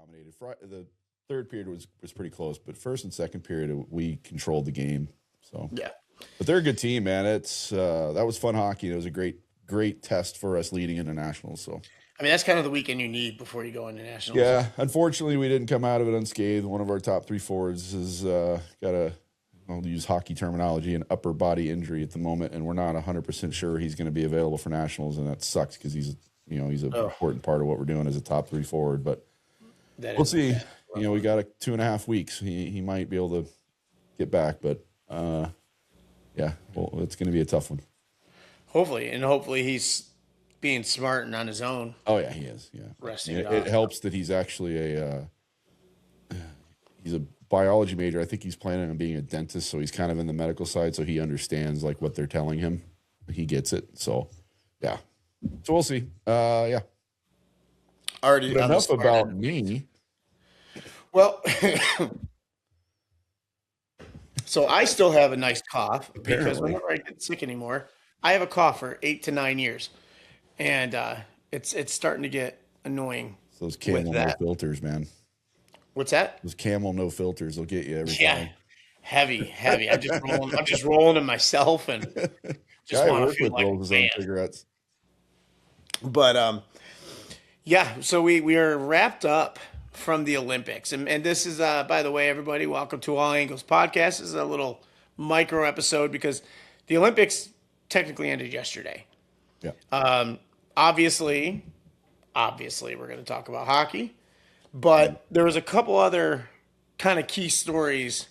dominated. The third period was pretty close, but first and second period we controlled the game. So yeah, but they're a good team, man. It's that was fun hockey. It was a great test for us leading into nationals. So I mean that's kind of the weekend you need before you go into nationals. Yeah, unfortunately we didn't come out of it unscathed. One of our top 3 forwards has got a, I'll use hockey terminology, an upper body injury at the moment, and we're not 100% sure he's going to be available for nationals, and that sucks because he's an important part of what we're doing as a top 3 forward. But we'll see. We got 2.5 weeks. He might be able to get back, but yeah, well, it's going to be a tough one. Hopefully he's being smart and on his own. Oh yeah, he is. Yeah, resting. It helps that he's actually he's a biology major. I think he's planning on being a dentist, so he's kind of in the medical side, so he understands like what they're telling him. He gets it. So yeah. So we'll see. Yeah. Already enough about me. Well, so I still have a nice cough because whenever I get sick anymore, I have a cough for 8 to 9 years, and it's starting to get annoying. So those Camel no filters, man. What's that? Those Camel no filters will get you every time. Heavy. I'm just rolling them myself and just want to feel like his own cigarettes. But yeah. So we are wrapped up from the Olympics, and this is by the way, everybody, welcome to All Angles Podcast. This is a little micro episode because the Olympics technically ended yesterday. Yeah. Obviously, we're going to talk about hockey. But there was a couple other kind of key stories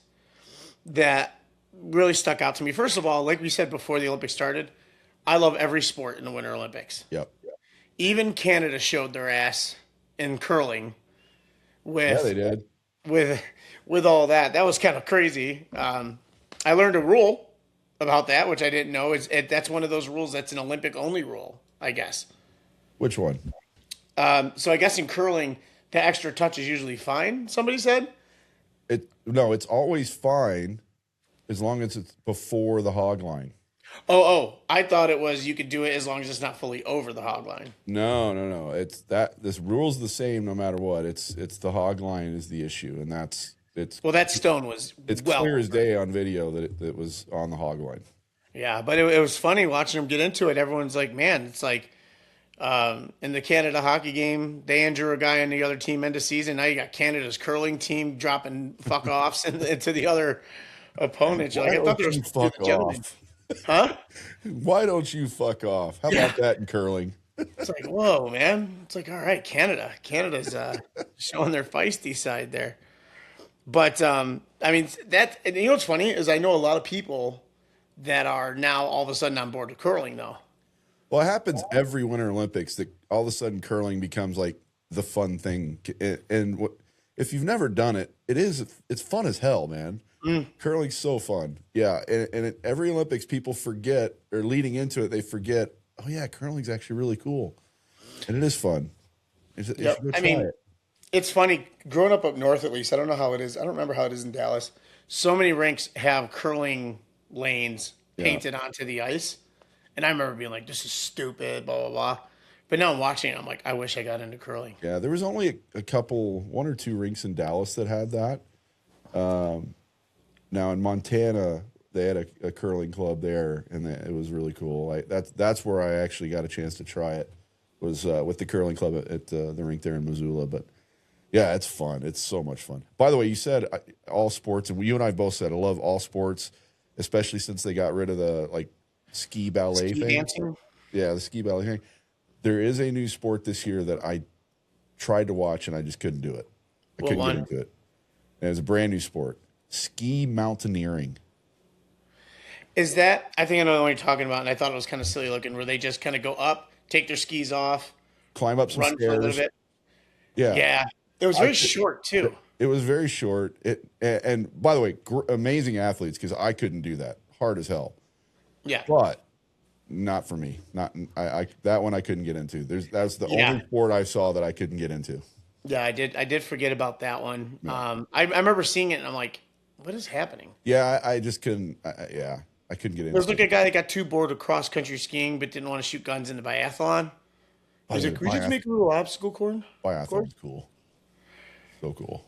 that really stuck out to me. First of all, like we said before the Olympics started, I love every sport in the Winter Olympics. Yep. Even Canada showed their ass in curling. Yeah, they did. With all that. That was kind of crazy. I learned a rule about that, which I didn't know. That's one of those rules that's an Olympic-only rule, I guess. Which one? So I guess in curling, the extra touch is usually fine, somebody said? No, it's always fine as long as it's before the hog line. Oh, I thought it was you could do it as long as it's not fully over the hog line. No. It's that this rule's the same no matter what. It's the hog line is the issue, and that stone was clear as day on video that it was on the hog line. Yeah, but it was funny watching them get into it. Everyone's like, man, it's like in the Canada hockey game, they injure a guy on the other team end of season. Now you got Canada's curling team dropping fuck offs into the other opponent. Why I thought there was fuck off? Huh? Why don't you fuck off? How about that in curling? It's like, whoa, man. It's like, all right, Canada's showing their feisty side there. But I mean, and you know what's funny is I know a lot of people that are now all of a sudden on board with curling though. Well, it happens every Winter Olympics that all of a sudden curling becomes like the fun thing. And if you've never done it, it's fun as hell, man. Curling's so fun. Yeah. And at every Olympics, people forget, or leading into it, they forget, oh, yeah, curling's actually really cool. And it is fun. It's funny. Growing up north, at least, I don't know how it is. I don't remember how it is in Dallas. So many rinks have curling lanes painted onto the ice. And I remember being like, this is stupid, blah, blah, blah. But now I'm watching it, I'm like, I wish I got into curling. Yeah, there was only one or two rinks in Dallas that had that. Now in Montana, they had a curling club there, and it was really cool. That's where I actually got a chance to try it, was with the curling club at the rink there in Missoula. But yeah, it's fun. It's so much fun. By the way, you said all sports, and you and I both said I love all sports, especially since they got rid of the ski ballet thing. Dancing? Yeah, the ski ballet thing. There is a new sport this year that I tried to watch and I just couldn't do it. I couldn't get into it. And it was a brand new sport. Ski mountaineering. Is that, I think I know what you're talking about, and I thought it was kind of silly looking, where they just kind of go up, take their skis off, climb up some run stairs. For a little bit. Yeah. Yeah. It was very short, too. It was very short. And by the way, amazing athletes, because I couldn't do that. Hard as hell. Yeah. But not for me. That one I couldn't get into. That's the only sport I saw that I couldn't get into. Yeah, I did forget about that one. Yeah. I remember seeing it, and I'm like, what is happening? Yeah, I just couldn't. I couldn't get into it. There's like a guy that got too bored of cross-country skiing but didn't want to shoot guns in the biathlon. I was like, can we just make a little obstacle course? Biathlon's cool. So cool.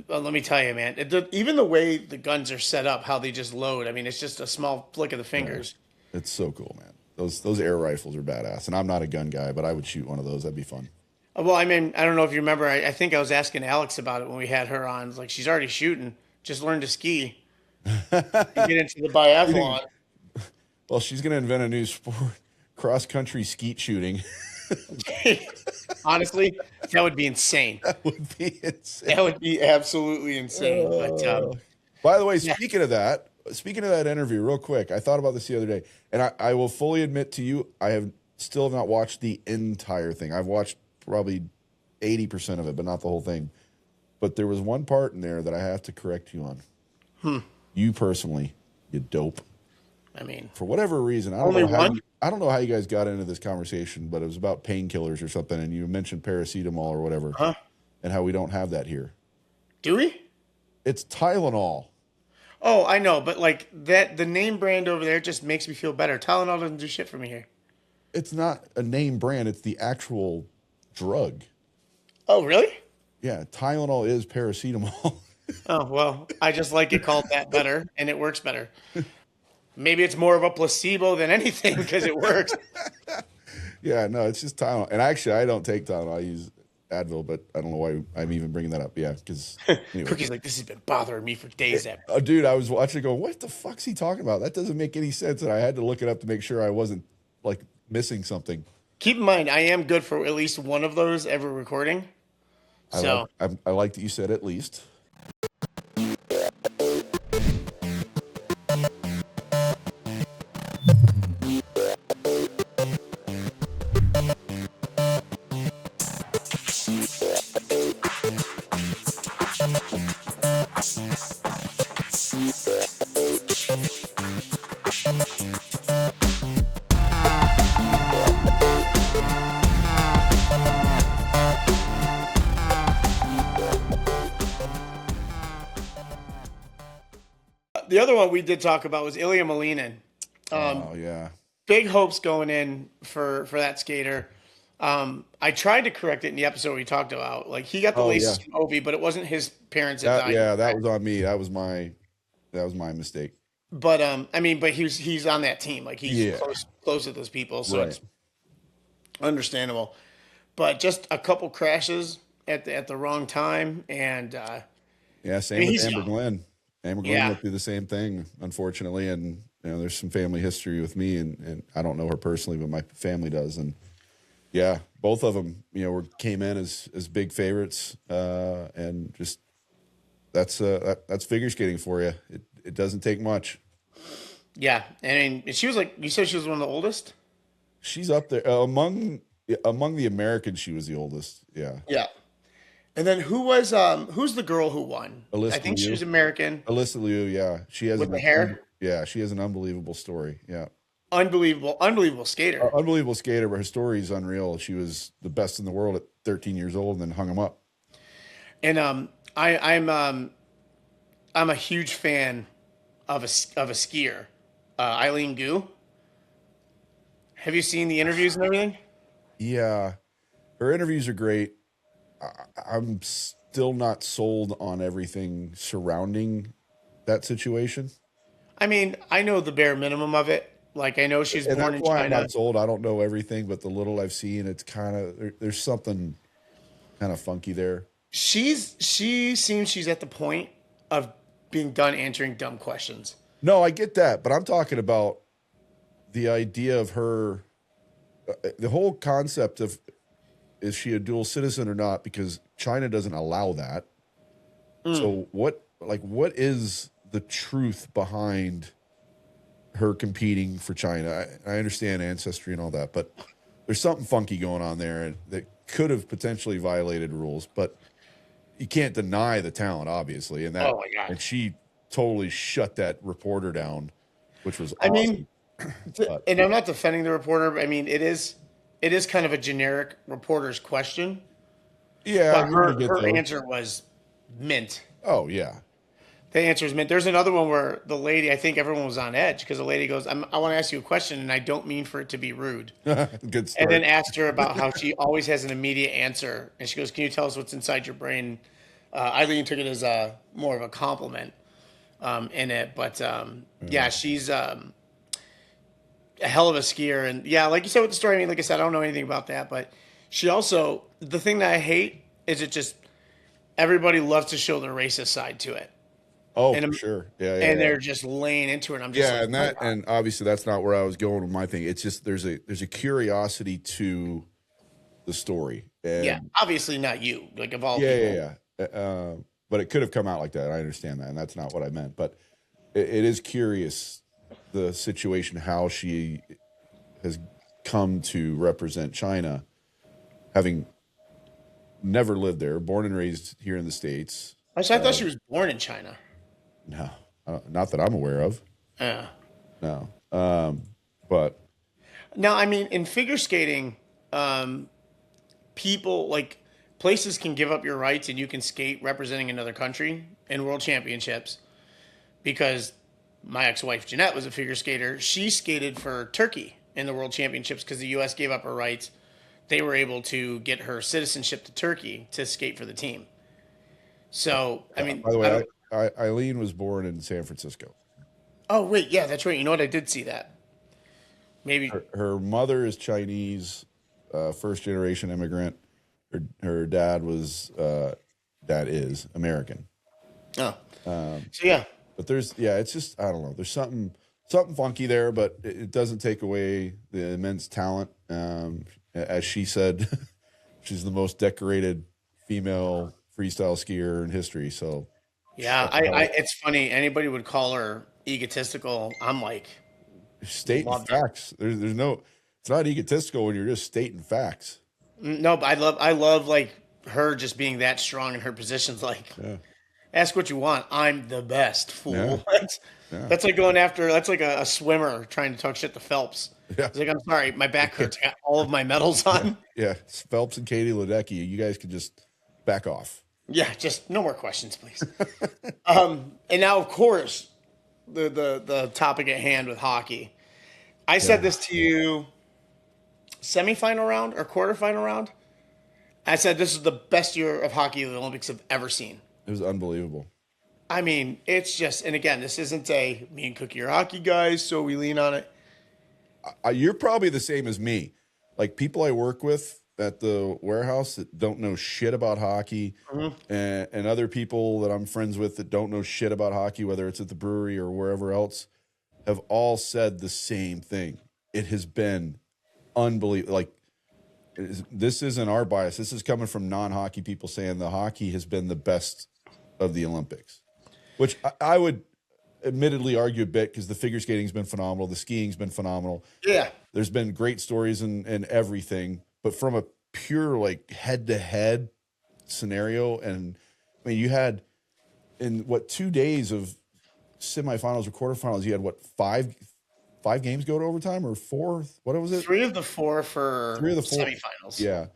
Let me tell you, man. Even the way the guns are set up, how they just load. I mean, it's just a small flick of the fingers. Yeah. It's so cool, man. Those air rifles are badass. And I'm not a gun guy, but I would shoot one of those. That'd be fun. Well, I mean, I don't know if you remember. I think I was asking Alex about it when we had her on. It's like, she's already shooting. Just learn to ski. Get into the biathlon. Well, she's going to invent a new sport, cross-country skeet shooting. Honestly, that would be insane. That would be insane. That would be absolutely insane. But by the way, speaking of that interview, real quick, I thought about this the other day, and I will fully admit to you, I still have not watched the entire thing. I've watched probably 80% of it, but not the whole thing. But there was one part in there that I have to correct you on. You personally, you dope. I mean, for whatever reason, I don't know how you guys got into this conversation, but it was about painkillers or something, and you mentioned paracetamol or whatever, and how we don't have that here. Do we? It's Tylenol. Oh, I know, but like that, the name brand over there just makes me feel better. Tylenol doesn't do shit for me here. It's not a name brand; it's the actual drug. Oh, really? Yeah, Tylenol is paracetamol. Oh, well, I just like it called that better, and it works better. Maybe it's more of a placebo than anything because it works. Yeah, no, it's just Tylenol. And actually, I don't take Tylenol. I use Advil, but I don't know why I'm even bringing that up. Yeah, because anyway. Cookie's like, this has been bothering me for days. Dude, I was watching going, what the fuck's he talking about? That doesn't make any sense. And I had to look it up to make sure I wasn't like missing something. Keep in mind, I am good for at least one of those every recording. So I like that you said at least. The other one we did talk about was Ilia Malinin. Oh, yeah. Big hopes going in for that skater. I tried to correct it in the episode we talked about. Like, he got the laces from Obi, but it wasn't his parents that died. Yeah, that was on me. That was my mistake. But I mean, but he's on that team. Like, he's close with those people, so it's understandable. But just a couple crashes at the wrong time, and same with Amber Glenn. Amber Glenn went through the same thing, unfortunately, and there's some family history with me, and I don't know her personally, but my family does, and yeah, both of them, came in as big favorites, and just that's figure skating for you. It doesn't take much. Yeah, I mean, she was like, you said she was one of the oldest. She's up there among the Americans. She was the oldest. Yeah. Yeah. And then who's the girl who won? Alyssa I think Liu. she was American. Alyssa Liu, yeah. She has the hair? Yeah, she has an unbelievable story. Yeah. Unbelievable skater. Unbelievable skater, but her story is unreal. She was the best in the world at 13 years old and then hung him up. And I'm a huge fan of a skier, Eileen Gu. Have you seen the interviews and everything? Yeah. Her interviews are great. I'm still not sold on everything surrounding that situation. I mean, I know the bare minimum of it. Like, I know she's born in China. I'm not sold. I don't know everything, but the little I've seen, it's kind of there's something kind of funky there. She seems she's at the point of being done answering dumb questions. No, I get that, but I'm talking about the idea of her, the whole concept of, is she a dual citizen or not? Because China doesn't allow that. So what is the truth behind her competing for China? I understand ancestry and all that, but there's something funky going on there that could have potentially violated rules, but you can't deny the talent, obviously. And that, oh my God. And she totally shut that reporter down, which was I awesome. mean, and I'm not defending the reporter, but I mean, it is kind of a generic reporter's question. Yeah, but her answer was mint. Oh yeah, the answer is mint. There's another one where the lady, I think everyone was on edge because the lady goes, I want to ask you a question, and I don't mean for it to be rude. Good start. And then asked her about how she always has an immediate answer, and she goes, "Can you tell us what's inside your brain?" Eileen took it as more of a compliment in it. But yeah, she's a hell of a skier. And yeah, like you said with the story, I mean, like I said, I don't know anything about that. But she also, the thing that I hate is it just, everybody loves to show the racist side to it. Oh, And for sure. Yeah, and they're just laying into it. And I'm just like, and that, and obviously that's not where I was going with my thing. It's just there's a curiosity to the story. And yeah, obviously not you, like of all people. But it could have come out like that. I understand that, and that's not what I meant. But it is curious the situation, how she has come to represent China, having never lived there, born and raised here in the States. Actually, I thought she was born in China. No, not that I'm aware of. Yeah. No. But Now, I mean, in figure skating, people like places can give up your rights and you can skate representing another country in world championships. Because my ex-wife Jeanette was a figure skater. She skated for Turkey in the world championships because the U.S. gave up her rights. They were able to get her citizenship to Turkey to skate for the team. So, I mean, by the way, Eileen was born in San Francisco. oh wait, yeah, that's right. You know what? I did see that. Maybe Her mother is Chinese, first generation immigrant. Her dad is American. oh, so yeah, But it's just, I don't know. There's something funky there, but it doesn't take away the immense talent. As she said, she's the most decorated female freestyle skier in history. So yeah. It's funny. Anybody would call her egotistical. I'm like, stating love facts. There's no. It's not egotistical when you're just stating facts. no, but I love like her just being that strong in her positions. Like, ask what you want. I'm the best, fool. Yeah. That's like going after. That's like a swimmer trying to talk shit to Phelps. Yeah. It's like, I'm sorry, my back hurts. I got all of my medals on. Yeah, Phelps and Katie Ledecky, you guys can just back off. Yeah, just no more questions, please. And now, of course, the topic at hand with hockey. I said this to you, semifinal round or quarterfinal round. I said this is the best year of hockey the Olympics have ever seen. It was unbelievable. I mean, it's just, and again, this isn't a me and Cookie are hockey guys, so we lean on it. You're probably the same as me. Like people I work with at the warehouse that don't know shit about hockey, and other people that I'm friends with that don't know shit about hockey, whether it's at the brewery or wherever else, have all said the same thing. It has been unbelievable. Like, this isn't our bias. This is coming from non-hockey people saying the hockey has been the best of the Olympics, which I would admittedly argue a bit because the figure skating's been phenomenal. The skiing's been phenomenal. Yeah. There's been great stories and everything, but from a pure like head-to-head scenario, and I mean, you had in 2 days of semifinals or quarterfinals, you had five games go to overtime or four? What was it? 3 of the 4 for semifinals. Yeah,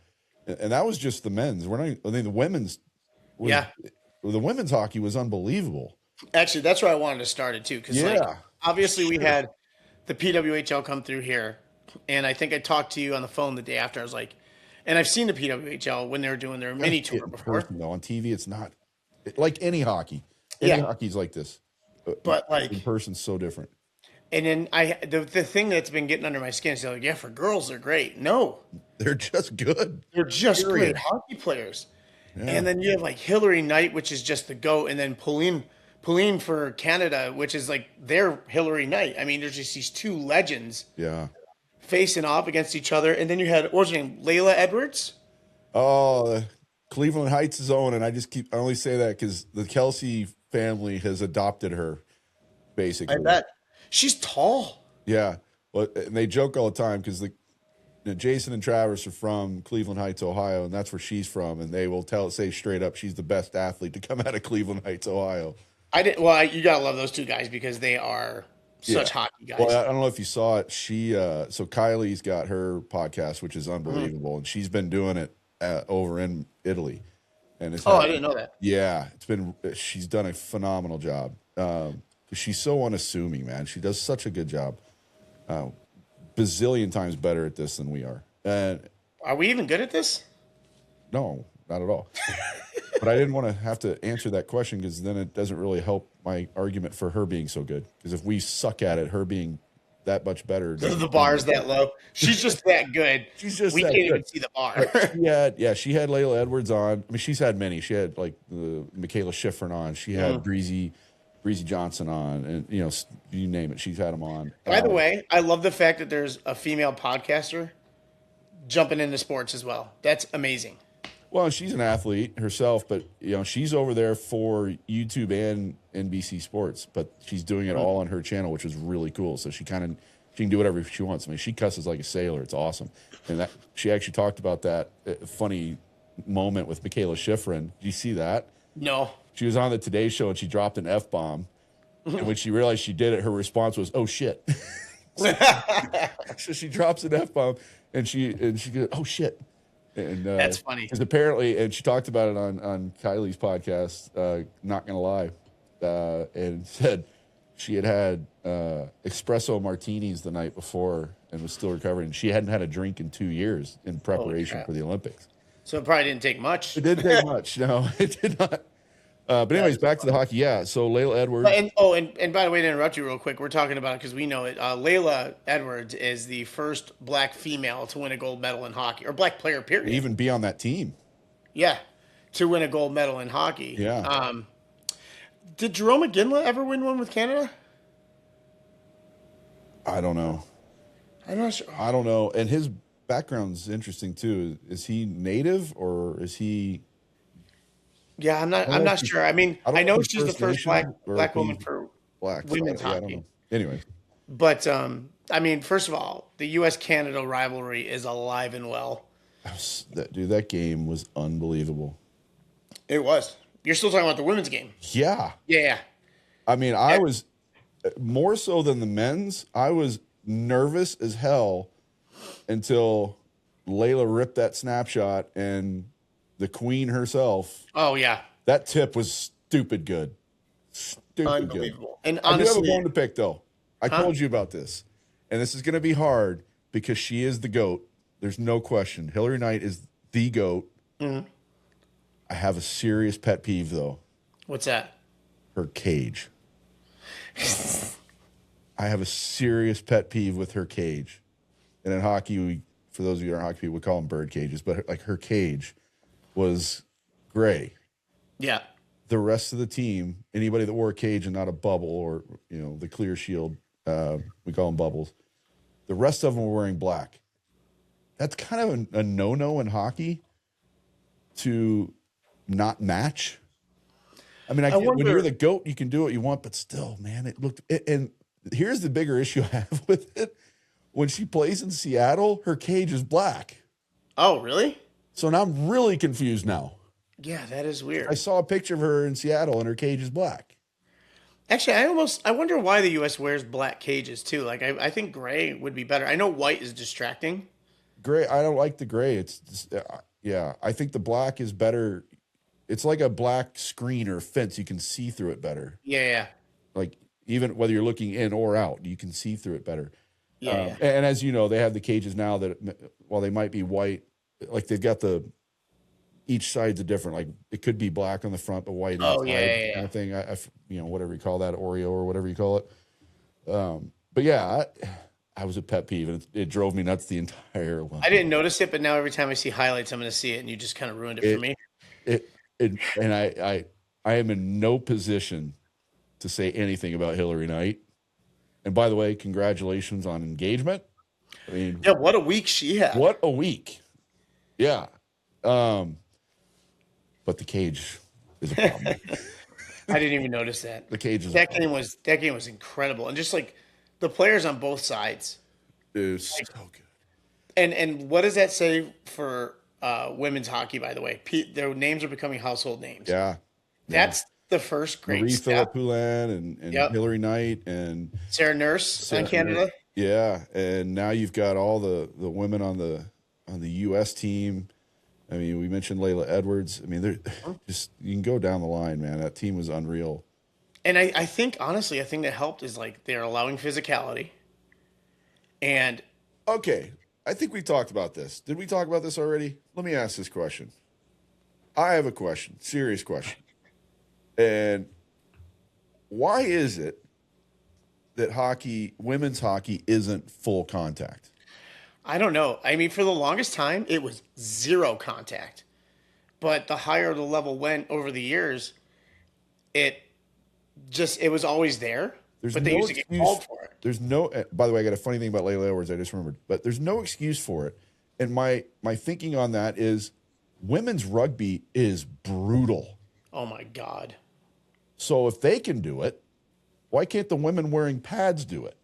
and that was just the men's. We're not. I mean, the women's. The women's hockey was unbelievable. Actually, that's where I wanted to start it too, because like obviously we had the PWHL come through here, and I think I talked to you on the phone the day after. I was like, and I've seen the PWHL when they were doing their mini tour before. No, on TV, it's not like any hockey. Any hockey's like this, but like in person's so different. And then the thing that's been getting under my skin is like, yeah, for girls they're great. No, they're just good. They're just great hockey players. Yeah. And then you have like Hillary Knight, which is just the GOAT, and then Pauline for Canada, which is like their Hillary Knight. I mean, there's just these two legends facing off against each other. And then you had, what was her name, Layla Edwards? Oh, Cleveland Heights' is own, and I only say that because the Kelsey family has adopted her, basically. I bet. She's tall. Yeah. Well, and they joke all the time because Jason and Travis are from Cleveland Heights, Ohio, and that's where she's from. And they will say straight up she's the best athlete to come out of Cleveland Heights, Ohio. You gotta love those two guys because they are such hockey guys. Well, I don't know if you saw it. So Kylie's got her podcast, which is unbelievable, and she's been doing it over in Italy. And I didn't know that. Yeah, she's done a phenomenal job. She's so unassuming, man. She does such a good job. Bazillion times better at this than we are. And are we even good at this? no, not at all. But I didn't want to have to answer that question because then it doesn't really help my argument for her being so good. Because if we suck at it, her being that much better. The bar's that low. She's just that good. She's just we that can't good. even see the bar. But she had Layla Edwards on. I mean, she's had many. She had like the Michaela Schifrin on. She had Breezy Johnson on, and you name it, she's had them on. By the way, I love the fact that there's a female podcaster jumping into sports as well. That's amazing. Well, she's an athlete herself, but she's over there for YouTube and NBC Sports, but she's doing it all on her channel, which is really cool. So she can do whatever she wants. I mean, she cusses like a sailor. It's awesome. And she actually talked about that funny moment with Michaela Schifrin. Did you see that? No. She was on the Today Show and she dropped an F-bomb. And when she realized she did it, her response was, "Oh shit." So she drops an F-bomb and she goes, "Oh shit." And that's funny. Because apparently, and she talked about it on Kylie's podcast, Not Gonna Lie, and said she had espresso martinis the night before and was still recovering. She hadn't had a drink in 2 years in preparation for the Olympics. So it probably didn't take much. It didn't take much. No, it did not. But anyways, back to the hockey. Yeah, so Layla Edwards. And by the way, to interrupt you real quick, we're talking about it because we know it. Layla Edwards is the first black female to win a gold medal in hockey, or black player, period. Even be on that team. Yeah, to win a gold medal in hockey. Yeah. Did Jerome McGinley ever win one with Canada? I don't know. I'm not sure. I don't know. And his background's interesting too. Is he native or is he? Yeah, I'm not sure. I mean, I know she's the first black woman for women's hockey. I don't know. Anyway. But, I mean, first of all, the U.S.-Canada rivalry is alive and well. That game was unbelievable. It was. You're still talking about the women's game. Yeah. Yeah. I mean, I was, more so than the men's, I was nervous as hell until Layla ripped that snapshot and the queen herself. Oh, yeah. That tip was stupid good. Stupid Unbelievable. Good. And honestly, I do have a bone to pick, though. I told you about this. And this is going to be hard because she is the GOAT. There's no question. Hillary Knight is the GOAT. Mm-hmm. I have a serious pet peeve, though. What's that? Her cage. I have a serious pet peeve with her cage. And in hockey, for those of you who aren't hockey people, we call them bird cages. But like her cage was gray. Yeah. The rest of the team, anybody that wore a cage and not a bubble or, the clear shield, we call them bubbles. The rest of them were wearing black. That's kind of a no-no in hockey to not match. I mean, when you're the GOAT, you can do what you want, but still, man, and here's the bigger issue I have with it. When she plays in Seattle, her cage is black. Oh, really? So now I'm really confused now. Yeah, that is weird. I saw a picture of her in Seattle and her cage is black. Actually, I wonder why the U.S. wears black cages too. Like, I think gray would be better. I know white is distracting. Gray, I don't like the gray. It's just, I think the black is better. It's like a black screen or fence. You can see through it better. Yeah. Like even whether you're looking in or out, you can see through it better. Yeah. And as you know, they have the cages now that while they might be white, like they've got each side's a different. Like it could be black on the front but white inside. Yeah. Kind of thing. Whatever you call that, Oreo or whatever you call it. But yeah, I was a pet peeve, and it drove me nuts the entire one. I didn't notice it, but now every time I see highlights, I'm going to see it, and you just kind of ruined it for me. And I am in no position to say anything about Hillary Knight. And by the way, congratulations on engagement. I mean, yeah, what a week she had. What a week. Yeah. But the cage is a problem. I didn't even notice that. The cage is that game was incredible, and just like the players on both sides. It was so good. And what does that say for women's hockey? By the way, their names are becoming household names. Yeah, that's the first great Marie step. Philippe-Poulin and Hillary Knight and Sarah Nurse on Canada. Yeah, and now you've got all the women on the U.S. team. I mean, we mentioned Layla Edwards. I mean, they're just you can go down the line, man. That team was unreal. And I think honestly, a thing that helped is like they're allowing physicality. And okay, I think we talked about this. Did we talk about this already? Let me ask this question. I have a question, serious question. And why is it that women's hockey isn't full contact? I don't know. I mean, for the longest time, it was zero contact. But the higher the level went over the years, it was always there. But they used to get called for it. There's no, by the way, I got a funny thing about Layla Edwards I just remembered, but there's no excuse for it. And my thinking on that is women's rugby is brutal. Oh my God. So if they can do it, why can't the women wearing pads do it?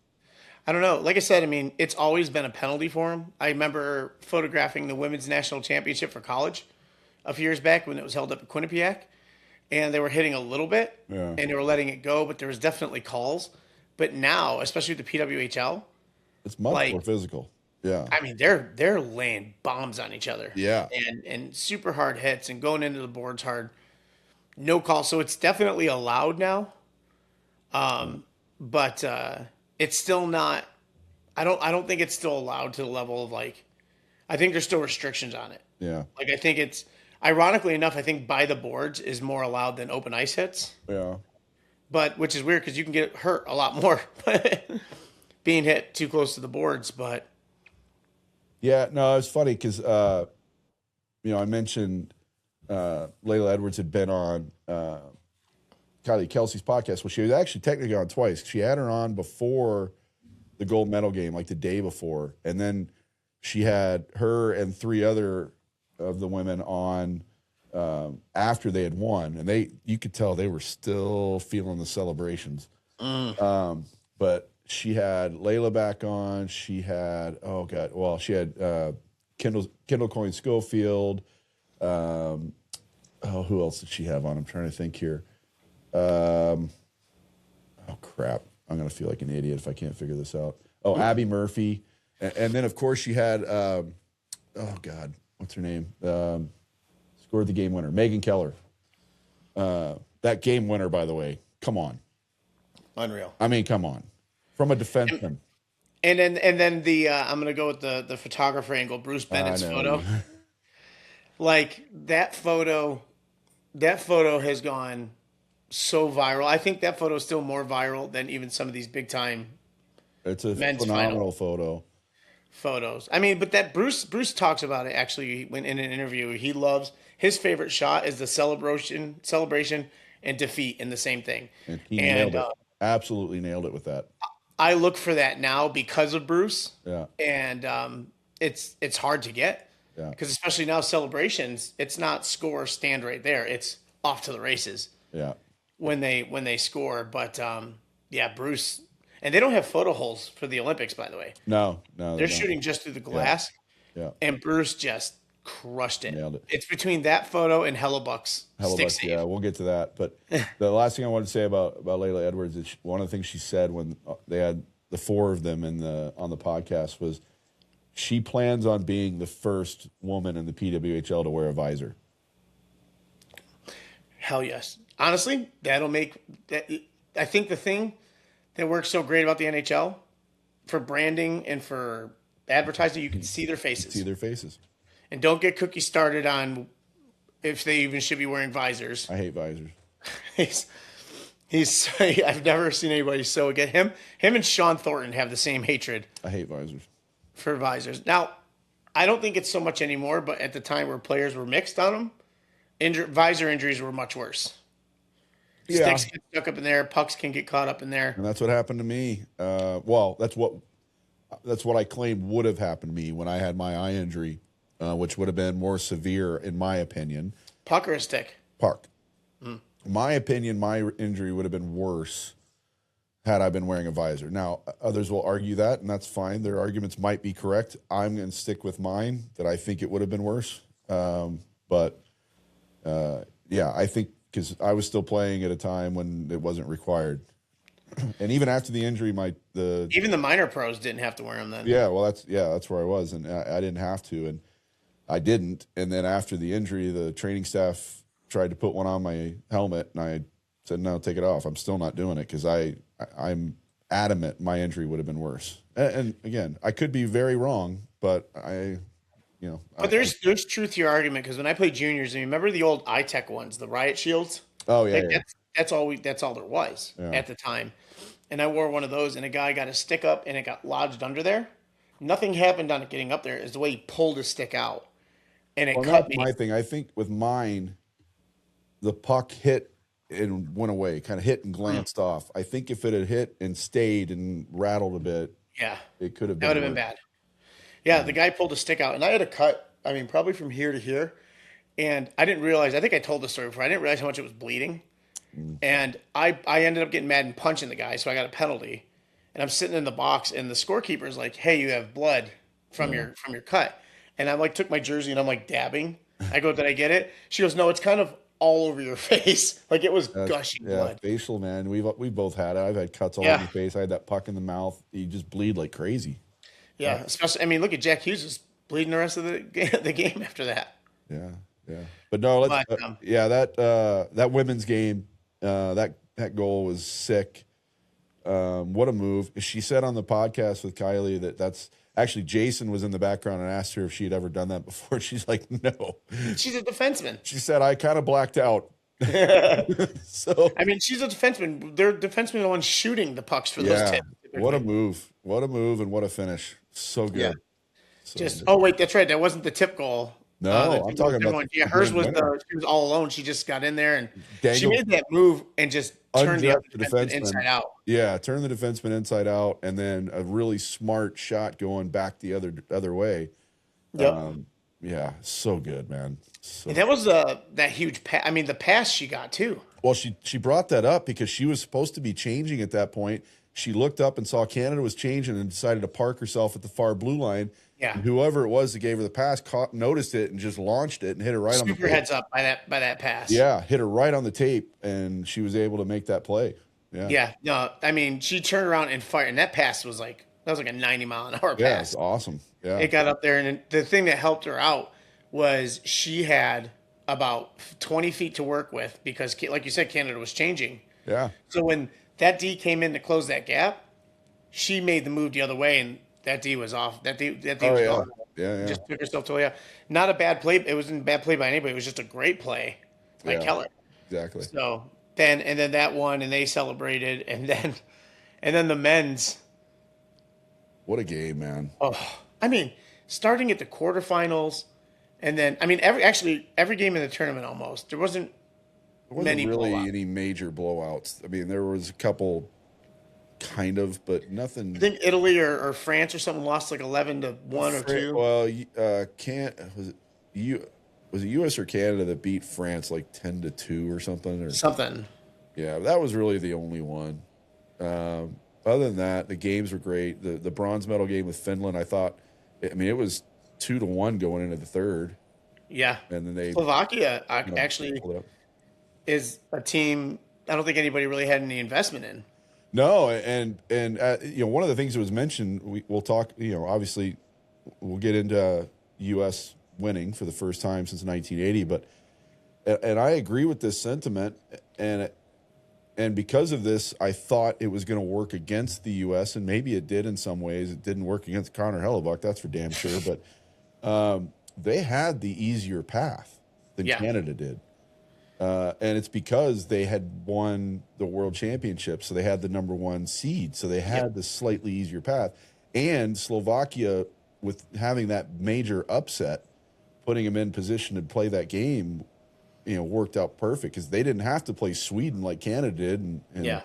I don't know. Like I said, I mean, it's always been a penalty for them. I remember photographing the women's national championship for college a few years back when it was held up at Quinnipiac, and they were hitting a little bit, and they were letting it go, but there was definitely calls. But now, especially with the PWHL, it's much more physical. Yeah. I mean, they're laying bombs on each other. Yeah. And super hard hits and going into the boards hard. No call. So it's definitely allowed now. But it's still not. I don't think it's still allowed to the level of like. I think there's still restrictions on it. Yeah. Like I think it's ironically enough. I think by the boards is more allowed than open ice hits. Yeah. But which is weird because you can get hurt a lot more being hit too close to the boards. But yeah, no, it's funny because I mentioned Layla Edwards had been on Kylie Kelsey's podcast. Well, she was actually technically on twice. She had her on before the gold medal game, like the day before, and then she had her and 3 other of the women on after they had won, and you could tell they were still feeling the celebrations. But she had Layla back on. She had she had Kendall Coyne Schofield. Who else did she have on? I'm trying to think here. Oh crap! I'm gonna feel like an idiot if I can't figure this out. Oh, Abby Murphy, and then of course she had what's her name? Scored the game winner, Megan Keller. That game winner, by the way, come on, unreal. I mean, come on, from a defenseman. And then the I'm gonna go with the photographer angle, Bruce Bennett's photo. Like that photo has gone so viral. I think that photo is still more viral than even some of these big time. It's a phenomenal photos. I mean, but that Bruce talks about it actually when in an interview. He loves his favorite shot is the celebration and defeat in the same thing. And he nailed it. Absolutely nailed it with that. I look for that now because of Bruce. Yeah. And it's hard to get. Yeah. Because especially now celebrations, it's not score stand right there. It's off to the races. Yeah. When they score, but Bruce, and they don't have photo holes for the Olympics, by the way. No, they're shooting just through the glass. Yeah. And Bruce just crushed it. Nailed it. It's between that photo and Hellebuck's stick save. Yeah, we'll get to that. But the last thing I wanted to say about Layla Edwards is one of the things she said when they had the 4 of them on the podcast was she plans on being the first woman in the PWHL to wear a visor. Hell yes. Honestly, that'll make that. I think the thing that works so great about the NHL for branding and for advertising, you can see their faces. And don't get Cookie started on if they even should be wearing visors. I hate visors. I've never seen anybody so against him. Him and Sean Thornton have the same hatred. I hate visors. For visors. Now, I don't think it's so much anymore, but at the time where players were mixed on them, visor injuries were much worse. Yeah. Sticks get stuck up in there, pucks can get caught up in there. And that's what happened to me. That's what I claimed would have happened to me when I had my eye injury, which would have been more severe, in my opinion. Puck or a stick? Puck. In my opinion, my injury would have been worse had I been wearing a visor. Now, others will argue that, and that's fine. Their arguments might be correct. I'm going to stick with mine, that I think it would have been worse. I think because I was still playing at a time when it wasn't required. And even after the injury, even the minor pros didn't have to wear them then. Yeah, well, that's where I was, and I didn't have to, and I didn't. And then after the injury, the training staff tried to put one on my helmet, and I said, no, take it off. I'm still not doing it because I'm adamant my injury would have been worse. And again, I could be very wrong, but you know. But there's truth to your argument because when I played juniors, and remember the old iTech ones, the riot shields. Oh yeah, Like, yeah. that's all there was Yeah. at the time. And I wore one of those, and a guy got a stick up, and it got lodged under there. Nothing happened on it getting up there. Is the way he pulled his stick out, and it Well, cut that's me. my thing. I think with mine, the puck hit and went away, kind of hit and glanced off. I think if it had hit and stayed and rattled a bit, Yeah, it could have that been would have been worse. bad. Yeah, the guy pulled a stick out, and I had a cut. I mean, probably from here to here, and I didn't realize. I think I told the story before. I didn't realize how much it was bleeding, and I ended up getting mad and punching the guy, so I got a penalty. And I'm sitting in the box, and the scorekeeper is like, "Hey, you have blood from your cut," and I like took my jersey and I'm like dabbing. I go, "Did I get it?" She goes, "No, it's kind of all over your face, like it was gushing blood." Facial, man. We both had it. I've had cuts all Yeah. over the face. I had that puck in the mouth. You just bleed like crazy. Yeah, especially. I mean, look at Jack Hughes was bleeding the rest of the game after that. Yeah, yeah. But no, let's. But, That women's game, that goal was sick. What a move! She said on the podcast with Kylie that's actually Jason was in the background and asked her if she had ever done that before. She's like, no. She's a defenseman. She said I kind of blacked out. So I mean, she's a defenseman. Their defensemen are the ones shooting the pucks for those yeah, tips. what a move! What a move and what a finish! So good. Yeah. So Just good. oh wait, that's right. That wasn't the tip goal. No, The I'm tip talking was about one. the Yeah, hers was winner. she was all alone. She just got in there and she Dangled- made that move and just turned the other Undressed the defenseman defenseman. inside out. Yeah, turn the defenseman inside out, and then a really smart shot going back the other way. Yep. Yeah, so good, man. So And that was that huge pass. I mean, the pass she got too. well, she brought that up because she was supposed to be changing at that point. She looked up and saw Canada was changing and decided to park herself at the far blue line. Yeah. And whoever it was that gave her the pass noticed it and just launched it and hit her right on the Super tape. heads up by that pass. Yeah, hit her right on the tape, and she was able to make that play. Yeah, Yeah. No, I mean, she turned around and fired, and that pass was like a 90-mile-an-hour yeah, pass. it's awesome. Yeah, It got up there, and the thing that helped her out was she had about 20 feet to work with because, like you said, Canada was changing. yeah. So when that D came in to close that gap, she made the move the other way, and that D was off. That D Oh was yeah, gone. yeah. Just took herself to yeah. Not a bad play. It wasn't a bad play by anybody. It was just a great play by Yeah. Keller. Exactly. So then that one, and they celebrated, and then the men's. What a game, man. Oh, I mean, starting at the quarterfinals, and then I mean every game in the tournament almost there wasn't There wasn't many really blowouts. any major blowouts. I mean, there was a couple, kind of, but nothing. I think Italy or France or something lost like 11-1 or 2. Well, was it U.S. or Canada that beat France like 10-2 or something? Or Something. yeah, that was really the only one. Other than that, the games were great. The bronze medal game with Finland, I thought, I mean, it was 2-1 going into the third, Yeah. and then they Slovakia you know, actually pulled it up. is a team I don't think anybody really had any investment in. No, and one of the things that was mentioned, we'll talk. Obviously, we'll get into U.S. winning for the first time since 1980, but and I agree with this sentiment, and because of this, I thought it was going to work against the U.S. and maybe it did in some ways. It didn't work against Connor Hellebuck, that's for damn sure. But they had the easier path than Canada did. And it's because they had won the world championship, so they had the number 1 seed, so they had the slightly easier path. And Slovakia, with having that major upset, putting them in position to play that game, worked out perfect because they didn't have to play Sweden like Canada did. And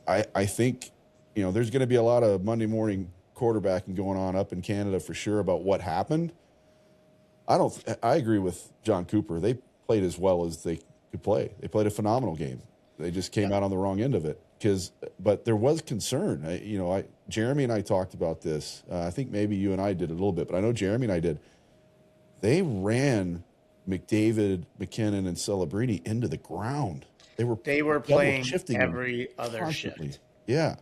I think, there's going to be a lot of Monday morning quarterbacking going on up in Canada for sure about what happened. I agree with John Cooper. They played as well as they could play. They played a phenomenal game. They just came out on the wrong end of it. But there was concern. Jeremy and I talked about this. I think maybe you and I did a little bit, but I know Jeremy and I did. They ran McDavid, McKinnon, and Celebrini into the ground. They were playing shifting every other constantly. shift. Yeah,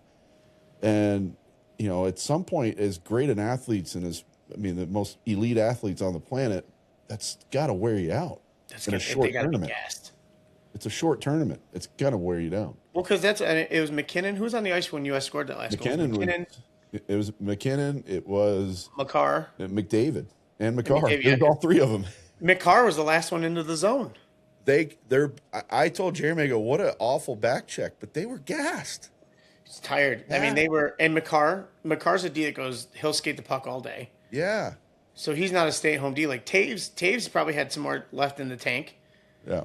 and at some point, as great an athletes and the most elite athletes on the planet, that's got to wear you out. That's in a they short gotta be tournament. gassed. It's a short tournament. It's gonna wear you down. Well, because it was McKinnon who was on the ice when U.S. scored that last goal. It was McKinnon. It was Makar. McDavid. And I mean, McCarr. There's all three of them. McCarr was the last one into the zone. I told Jeremy, I go, what an awful back check, but they were gassed. He's tired. Yeah. I mean, they were, and McCarr's a D that goes, he'll skate the puck all day. Yeah. So he's not a stay-at-home D. Like Taves probably had some more left in the tank. Yeah.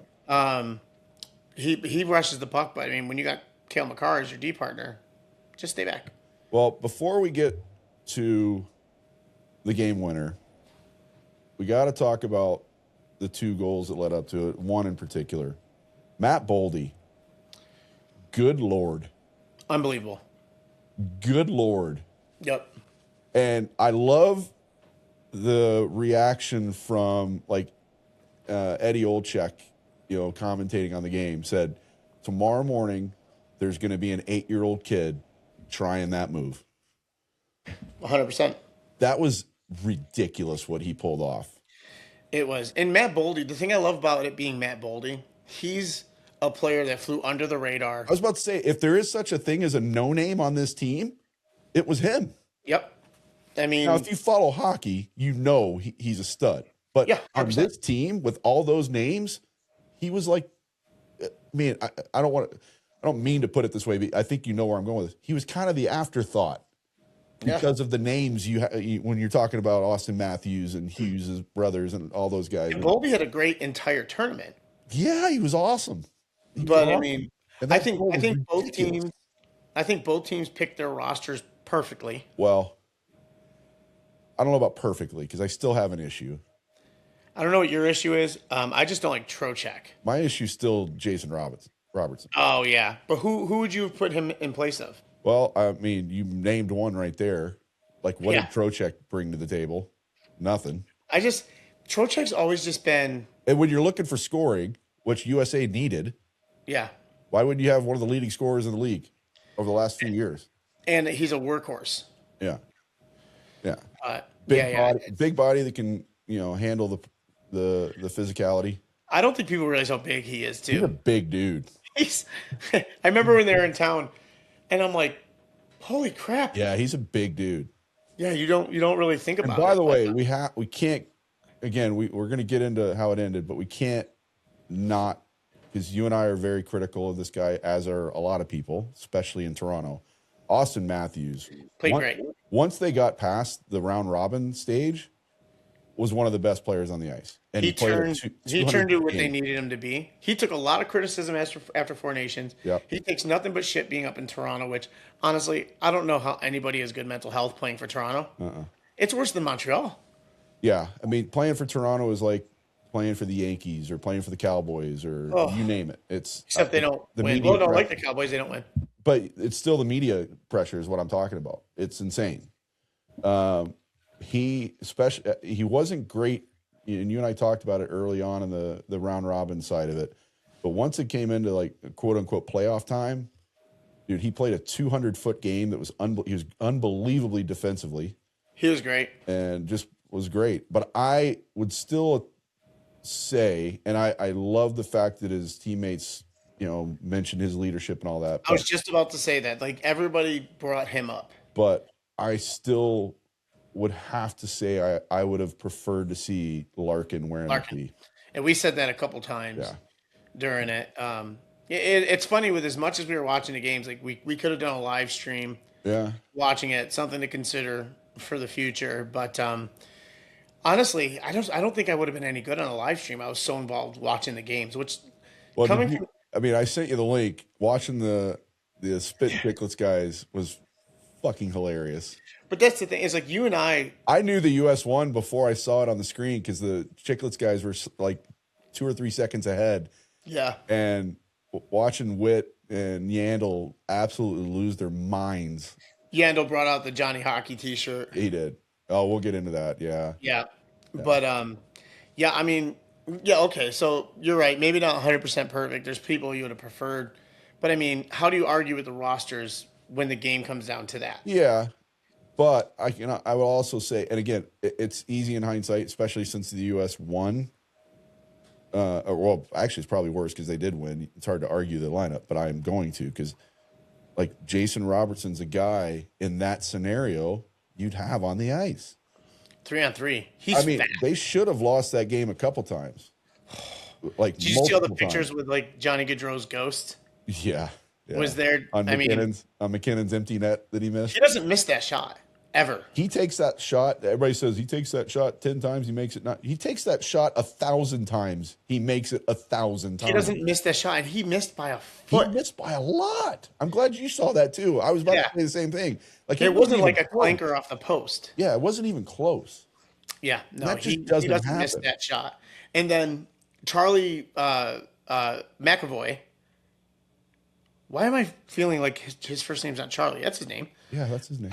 He rushes the puck, but I mean, when you got Cale McCarr as your D partner, just stay back. Well, before we get to the game winner, we got to talk about the two goals that led up to it. One in particular, Matt Boldy. Good Lord. Unbelievable. Good Lord. Yep. And I love the reaction from Eddie Olczyk, commentating on the game, said, tomorrow morning there's going to be an 8-year-old kid trying that move. 100%. That was ridiculous what he pulled off. It was. And Matt Boldy, the thing I love about it being Matt Boldy, he's a player that flew under the radar. I was about to say, if there is such a thing as a no-name on this team, it was him. Yep. I mean, now, if you follow hockey, he's a stud. But yeah, on this team with all those names, he was like, man, I don't mean to put it this way, but I think you know where I'm going with this. He was kind of the afterthought because of the names when you're talking about Austin Matthews and Hughes' brothers and all those guys. And Boldy had a great entire tournament. Yeah, he was awesome. I mean, I think both teams picked their rosters perfectly. Well, I don't know about perfectly because I still have an issue. I don't know what your issue is. I just don't like Trocheck. My issue is still Jason Robertson. Oh yeah, but who would you have put him in place of? Well, I mean, you named one right there. Like, what did Trocheck bring to the table? Nothing. Trocheck's always just been. And when you're looking for scoring, which USA needed, why wouldn't you have one of the leading scorers in the league over the last few years? And he's a workhorse. Yeah. Big body that can handle the physicality. I don't think people realize how big he is too. He's a big dude. I remember when they were in town, and I'm like, holy crap. Yeah, he's a big dude. Yeah, you don't really think about it. By the way, we can't. Again, we're going to get into how it ended, but we can't not, because you and I are very critical of this guy, as are a lot of people, especially in Toronto. Austin Matthews played great. Once they got past the round robin stage, was one of the best players on the ice. And he turned to what they needed him to be. He took a lot of criticism after Four Nations. Yep. He takes nothing but shit being up in Toronto, which honestly, I don't know how anybody has good mental health playing for Toronto. It's worse than Montreal. Yeah. I mean, playing for Toronto is like playing for the Yankees or playing for the Cowboys or you name it. Except they don't win. Well, don't like the Cowboys, they don't win. But it's still the media pressure is what I'm talking about. It's insane. He wasn't great, and you and I talked about it early on in the round robin side of it. But once it came into like quote unquote playoff time, dude, he played a 200-foot game that was he was unbelievably defensively. He was great and just was great. But I would still say, and I love the fact that his teammates, mentioned his leadership and all that. I was just about to say that. Like, everybody brought him up. But I still would have to say I would have preferred to see Larkin wearing the T. And we said that a couple times during it. It's funny, with as much as we were watching the games, like we could have done a live stream watching it, something to consider for the future. But honestly, I don't think I would have been any good on a live stream. I was so involved watching the games, I sent you the link. Watching the Spit Chicklets guys was fucking hilarious. But that's the thing. It's like you and I knew the US won before I saw it on the screen because the Chicklets guys were like 2 or 3 seconds ahead. Yeah. And watching Witt and Yandel absolutely lose their minds. Yandel brought out the Johnny Hockey T-shirt. He did. Oh, we'll get into that. Yeah. But I mean, okay. So you're right. Maybe not 100% perfect. There's people you would have preferred. But I mean, how do you argue with the rosters when the game comes down to that? Yeah. But I will also say, and again, it's easy in hindsight, especially since the U.S. won. Well, actually, it's probably worse because they did win. It's hard to argue the lineup, but I am going to because, like, Jason Robertson's a guy in that scenario you'd have on the ice. 3-on-3. He's fast. they should have lost that game a couple times. Like, did you see all the multiple pictures times. with like Johnny Gaudreau's ghost? Yeah. Was there? On I mean, McKinnon's empty net that he missed. he doesn't miss that shot ever. He takes that shot. Everybody says he takes that shot 10 times. He makes it not. He takes that shot 1,000 times. He makes it 1,000 times. He doesn't miss that shot, and he missed by a He foot. missed by a lot. I'm glad you saw that too. I was about to say the same thing. Like, It wasn't like even a close. clanker off the post. Yeah, it wasn't even close. Yeah, no, That just he doesn't doesn't miss happen. that shot. And then Charlie McAvoy. Why am I feeling like his first name's not Charlie? That's his name. Yeah, that's his name.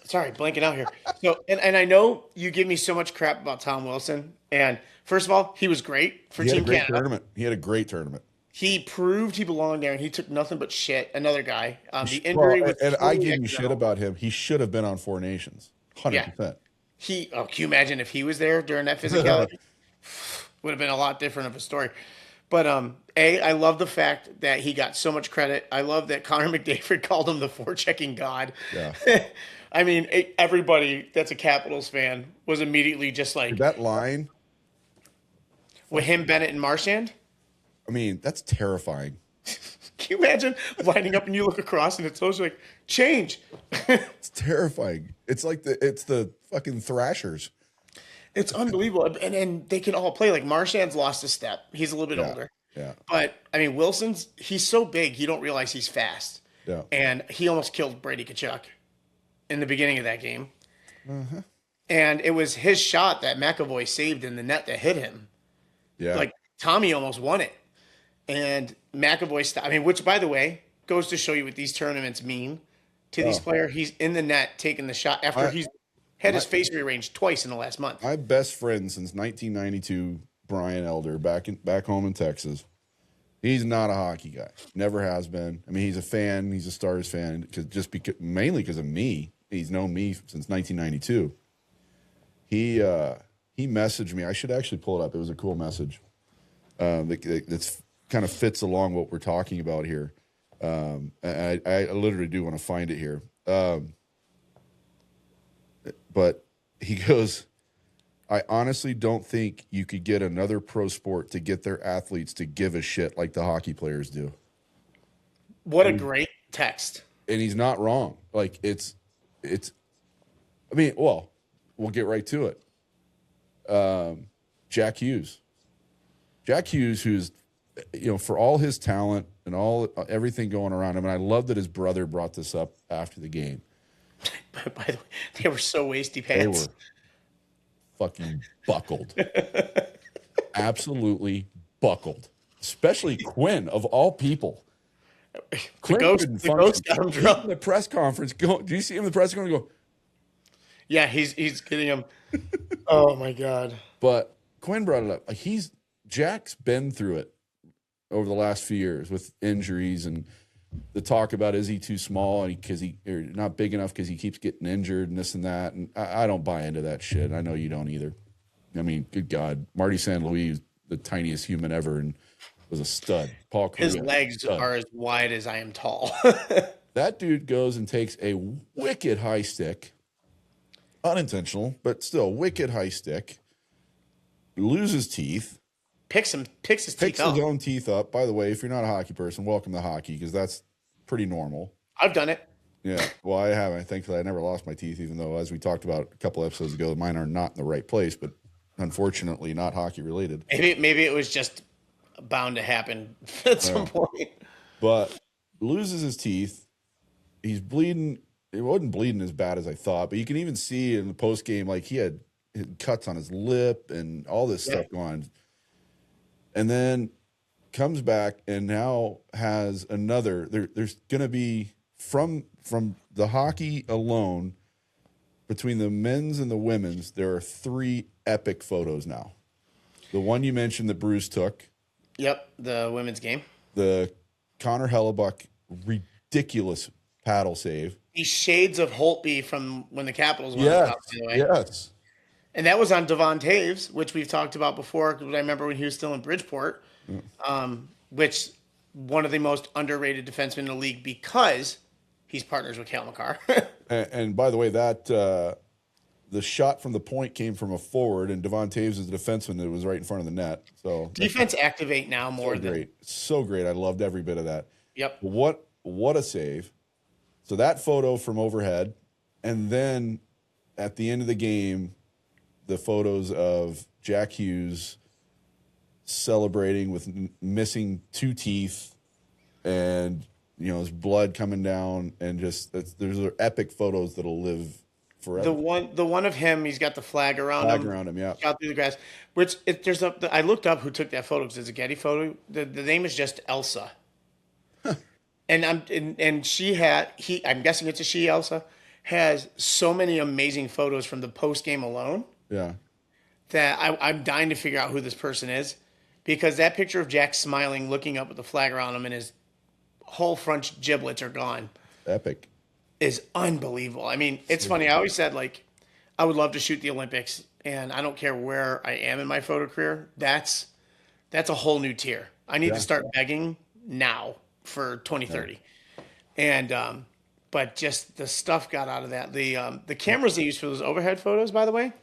Sorry, blanking out here. So, and I know you give me so much crap about Tom Wilson. And first of all, he was great for He had a Team great Canada. tournament. He had a great tournament. He proved he belonged there, and he took nothing but shit. Another guy. The injury was and I totally give you accidental. shit about him. He should have been on Four Nations. 100%. Can you imagine if he was there during that physicality? Would have been a lot different of a story. But I love the fact that he got so much credit. I love that Connor McDavid called him the forechecking god. Yeah. I mean, everybody that's a Capitals fan was immediately just like, That line, with him, Bennett, and Marchand. I mean, that's terrifying. Can you imagine lining up and you look across and it's those like, change. It's terrifying. It's like it's the fucking Thrashers. It's unbelievable. And they can all play. Like, Marchand's lost a step. He's a little bit older. Yeah. But, I mean, he's so big, you don't realize he's fast. Yeah. And he almost killed Brady Tkachuk in the beginning of that game. And it was his shot that McAvoy saved in the net that hit him. Yeah. Like, Tommy almost won it. And McAvoy stopped. I mean, which, by the way, goes to show you what these tournaments mean to these players. He's in the net taking the shot after he's had his face rearranged twice in the last month. My best friend since 1992, Brian Elder, back home in Texas. He's not a hockey guy. Never has been. I mean, he's a fan. He's a Stars fan mainly because of me. He's known me since 1992. He messaged me. I should actually pull it up. It was a cool message. That's kind of fits along what we're talking about here. I literally do want to find it here. But he goes, I honestly don't think you could get another pro sport to get their athletes to give a shit like the hockey players do. What a great text. And he's not wrong. Like, I mean, well, we'll get right to it. Jack Hughes, who's, for all his talent and everything going around him. And I love that his brother brought this up after the game. By the way, they were so wasty They pants. were fucking buckled. Absolutely buckled. Especially Quinn, of all people. The ghost got him drunk. In the press conference, do you see him in the press conference go? Yeah, he's getting him. Oh my god! But Quinn brought it up. Like, Jack's been through it over the last few years with injuries and the talk about, is he too small and or not big enough because he keeps getting injured and this and that. And I don't buy into that shit. I know you don't either. I mean, good God, Marty St. Louis, the tiniest human ever, and was a stud. Paul Kariya, His legs are as wide as I am tall. That dude goes and takes a wicked high stick, unintentional, but still wicked high stick, loses teeth, picks his teeth his up. own teeth up. By the way, if you're not a hockey person, welcome to hockey, because that's pretty normal. I've done it. Yeah, well, I haven't. Thankfully, I never lost my teeth, even though, as we talked about a couple episodes ago, mine are not in the right place, but unfortunately not hockey related. Maybe it was just bound to happen at some point. But loses his teeth. He's bleeding. It wasn't bleeding as bad as I thought, but you can even see in the post game, like, he had cuts on his lip and all this stuff going on. And then comes back and now has another. There's going to be from the hockey alone, between the men's and the women's, there are 3 epic photos now. The one you mentioned that Bruce took. Yep, the women's game. The Connor Hellebuck ridiculous paddle save. These shades of Holtby from when the Capitals won the cup, by the way. Yes. And that was on Devon Taves, which we've talked about before. I remember when he was still in Bridgeport, which one of the most underrated defensemen in the league because he's partners with Cale Makar. And by the way, that the shot from the point came from a forward, and Devon Taves is a defenseman that was right in front of the net. So defense activate now more so than great, so great. I loved every bit of that. Yep. What a save! So that photo from overhead, and then at the end of the game, the photos of Jack Hughes celebrating with missing 2 teeth, and his blood coming down, and just there's epic photos that'll live forever. The one of him, he's got the flag around him. Yeah. Out through the grass. Which I looked up who took that photo because it's a Getty photo. The name is just Elsa. And I'm guessing it's a she. Elsa has so many amazing photos from the post game alone. Yeah. That I'm dying to figure out who this person is, because that picture of Jack smiling, looking up with the flag around him, and his whole front giblets are gone. Epic. Is unbelievable. I mean, it's funny. I always said, like, I would love to shoot the Olympics, and I don't care where I am in my photo career. That's a whole new tier. I need to start begging now for 2030. And but just the stuff got out of that. The cameras they use for those overhead photos, by the way,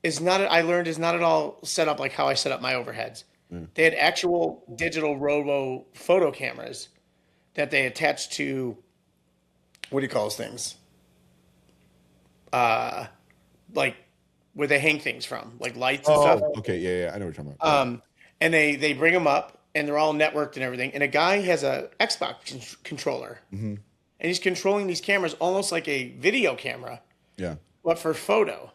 is not at all set up like how I set up my overheads. They had actual digital robo photo cameras that they attached to, what do you call those things? Like where they hang things from, like lights and stuff. Okay, yeah, I know what you're talking about. And they bring them up, and they're all networked and everything. And a guy has a Xbox controller, and he's controlling these cameras almost like a video camera, but for photo.